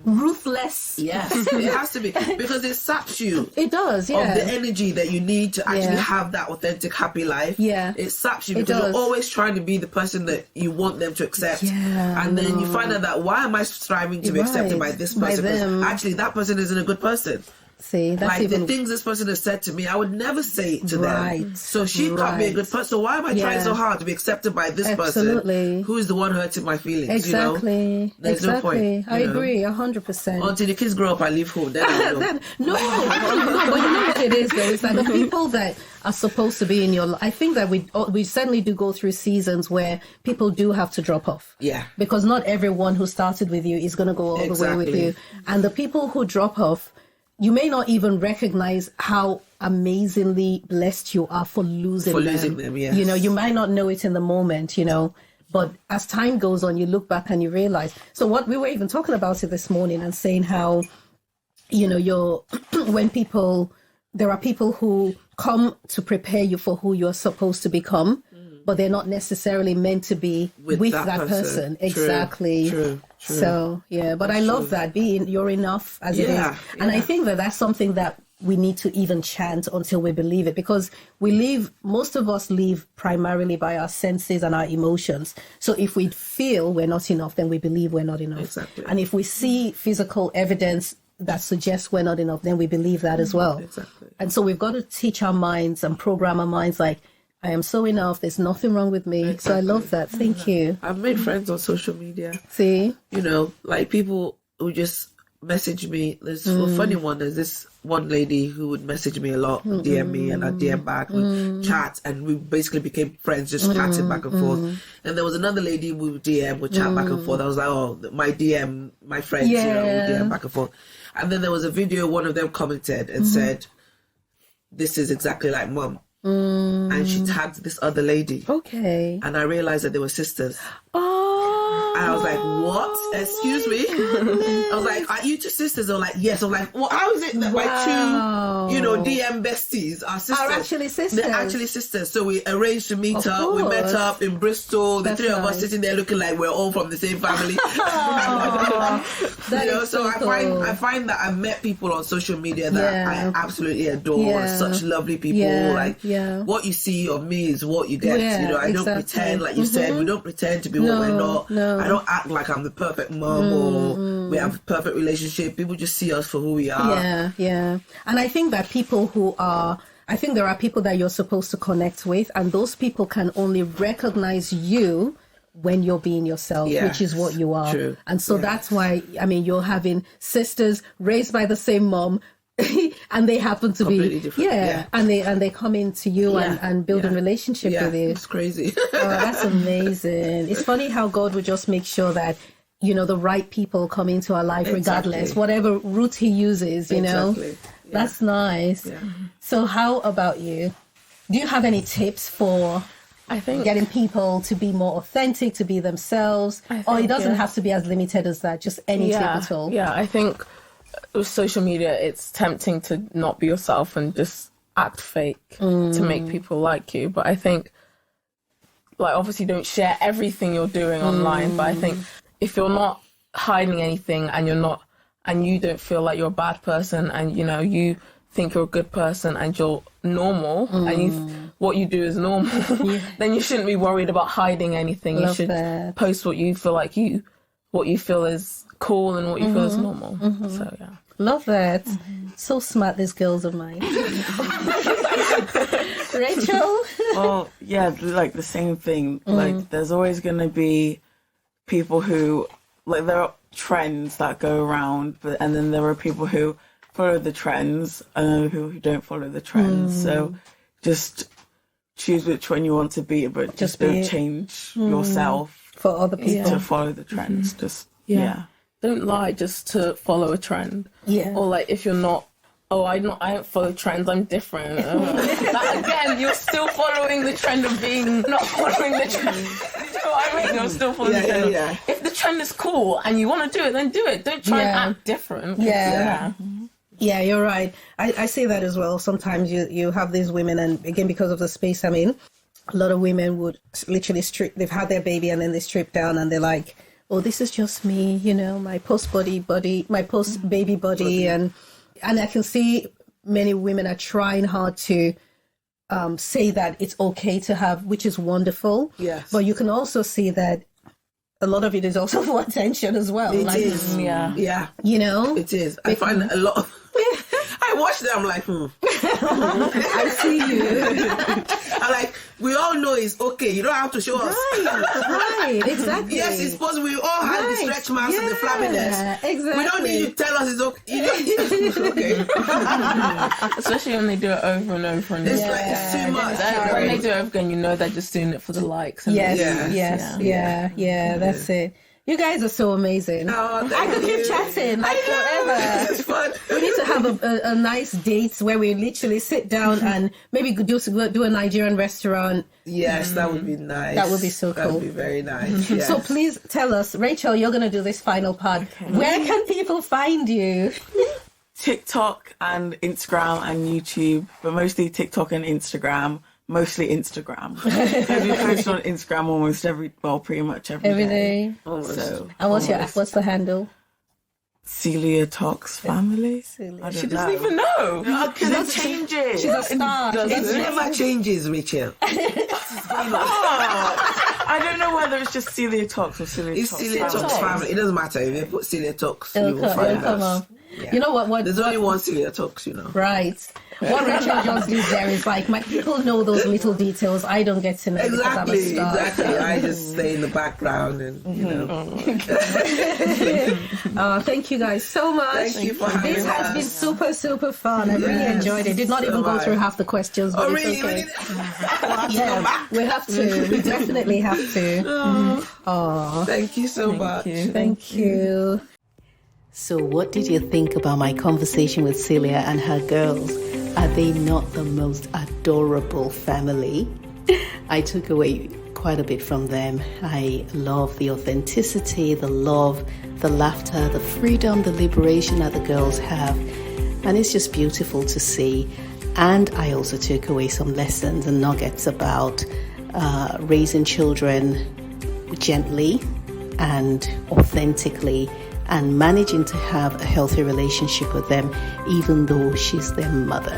ruthless. Yes, it has to be, because it saps you. It does, of the energy that you need to actually have that authentic, happy life. It saps you because you're always trying to be the person that you want them to accept. And then you find out that, why am I striving to be accepted by this person? Because actually that person isn't a good person. See, that's like the things this person has said to me, I would never say it to them. So she can't be a good person. So why am I trying so hard to be accepted by this person who is the one hurting my feelings? Exactly. There's no point. I agree, 100%. Until the kids grow up and leave home, then I know. No, but you know what it is, though? It's like the people that are supposed to be in your life. I think that we certainly do go through seasons where people do have to drop off. Because not everyone who started with you is going to go all the way with you. And the people who drop off, you may not even recognize how amazingly blessed you are for losing them. Yes. You might not know it in the moment, but as time goes on, you look back and you realize. So what we were even talking about it this morning and saying how, when there are people who come to prepare you for who you're supposed to become, but they're not necessarily meant to be with that person. Exactly. True. So, but I love that, you're enough as it is. And I think that that's something that we need to even chant until we believe it, because most of us live primarily by our senses and our emotions. So if we feel we're not enough, then we believe we're not enough. Exactly. And if we see physical evidence that suggests we're not enough, then we believe that as well. Exactly. And so we've got to teach our minds and program our minds like, I am so enough. There's nothing wrong with me. Exactly. So I love that. Thank you. I've made friends on social media. See? Like people who just message me. There's a funny one. There's this one lady who would message me a lot, DM me, and I DM back, we chat, and we basically became friends, just chatting back and forth. And there was another lady we would DM, would chat back and forth. I was like, oh, my DM, my friends, we DM back and forth. And then there was a video, one of them commented and said, this is exactly like mum. And she tagged this other lady. Okay. And I realized that they were sisters. Oh. And I was like, what? Excuse me? I was like, are you two sisters? They were like, yes. I'm like, well, how is it that my two, DM besties are sisters? Are actually sisters. They're actually sisters. So we arranged to meet up. Course. We met up in Bristol. The three of us sitting there looking like we're all from the same family. So I find that I've met people on social media that I absolutely adore. Such lovely people. What you see of me is what you get. I don't pretend, like you said, we don't pretend to be what we're not. No. I don't act like I'm the perfect mom or we have a perfect relationship. People just see us for who we are. Yeah. And I think that there are people that you're supposed to connect with, and those people can only recognize you when you're being yourself, which is what you are. True. And so that's why, you're having sisters raised by the same mom, and they happen to completely be different. and they come into you and build a relationship with you. It's crazy. That's amazing. It's funny how God would just make sure that the right people come into our life regardless, whatever route he uses, That's nice. So how about you? Do you have any tips for I think getting people to be more authentic, to be themselves, or it doesn't have to be as limited as that, just any tip at all. Yeah, I think with social media, it's tempting to not be yourself and just act fake to make people like you. But I think, like, obviously don't share everything you're doing online, but I think if you're not hiding anything and you don't feel like you're a bad person, and you know you think you're a good person and you're normal and what you do is normal, then you shouldn't be worried about hiding anything. Love you should that. post what you feel like what you feel is cool and what you feel is normal. So yeah. Love that. So smart, these girls of mine. Rachel? Well, yeah, like the same thing. Like, there's always going to be people who, like, there are trends that go around, and then there are people who follow the trends and who don't follow the trends. So just choose which one you want to be, but just don't change yourself For other people. to follow the trends. Just, Don't lie just to follow a trend. Yeah. Or like if you're not, I don't follow trends, I'm different. That, again, you're still following the trend of being not following the trend. You know what I mean? You're still following the trend. Yeah. If the trend is cool and you want to do it, then do it. Don't try and act different. Yeah, you're right. I say that as well. Sometimes you have these women, and again, because of the space I'm in, a lot of women would literally they've had their baby and then they strip down and they're like, oh, this is just me, you know, my post-baby body. And I can see many women are trying hard to say that it's okay to have, which is wonderful. Yes. But you can also see that a lot of it is also for attention as well. It is. Yeah. You know? It is. I find a lot of... I watch them, I'm like, I see you. I'm like, we all know it's okay. You don't have to show us. Right, exactly. Yes, it's possible. We all have the stretch marks and the flabbiness. Exactly. We don't need you to tell us it's okay. It's okay. Especially when they do it over and over and It's over. like, it's too much. When they do it over again, you know they're just doing it for the likes. And Yes, that's it. You guys are so amazing. Oh, I could keep chatting like forever. It's fun. We need to have a nice date where we literally sit down and maybe do a Nigerian restaurant. Yes, that would be nice. That would be so cool. That would be very nice. Yes. So please tell us, Rachel, you're going to do this final part. Okay. Where can people find you? TikTok and Instagram and YouTube, but mostly TikTok and Instagram. Mostly Instagram. I do post on Instagram pretty much every day. So, and what's the handle? Celia Toks family. She doesn't even know. Because it changes. She's a star. It never changes, Rachel. I don't know whether it's just Celia Toks or Celia Toks. It's Celia Toks family. It doesn't matter. If you put Celia Toks, you will find us. Yeah. You know what? There's only one Celia Toks, you know. Right. What Rachel just did there is like, my people know those little details. I don't get to know. Exactly. I just stay in the background and, you know. Thank you guys so much. Thank you for having us. This has been super, super fun. I really enjoyed it. Did not even go through half the questions. But really? It's okay. We have to. We definitely have to. Oh. Thank you so much. Thank you. So what did you think about my conversation with Celia and her girls? Are they not the most adorable family? I took away quite a bit from them. I love the authenticity, the love, the laughter, the freedom, the liberation that the girls have. And it's just beautiful to see. And I also took away some lessons and nuggets about raising children gently and authentically, and managing to have a healthy relationship with them, even though she's their mother.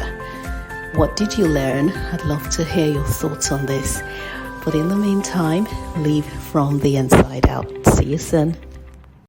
What did you learn? I'd love to hear your thoughts on this. But in the meantime, live from the inside out. See you soon.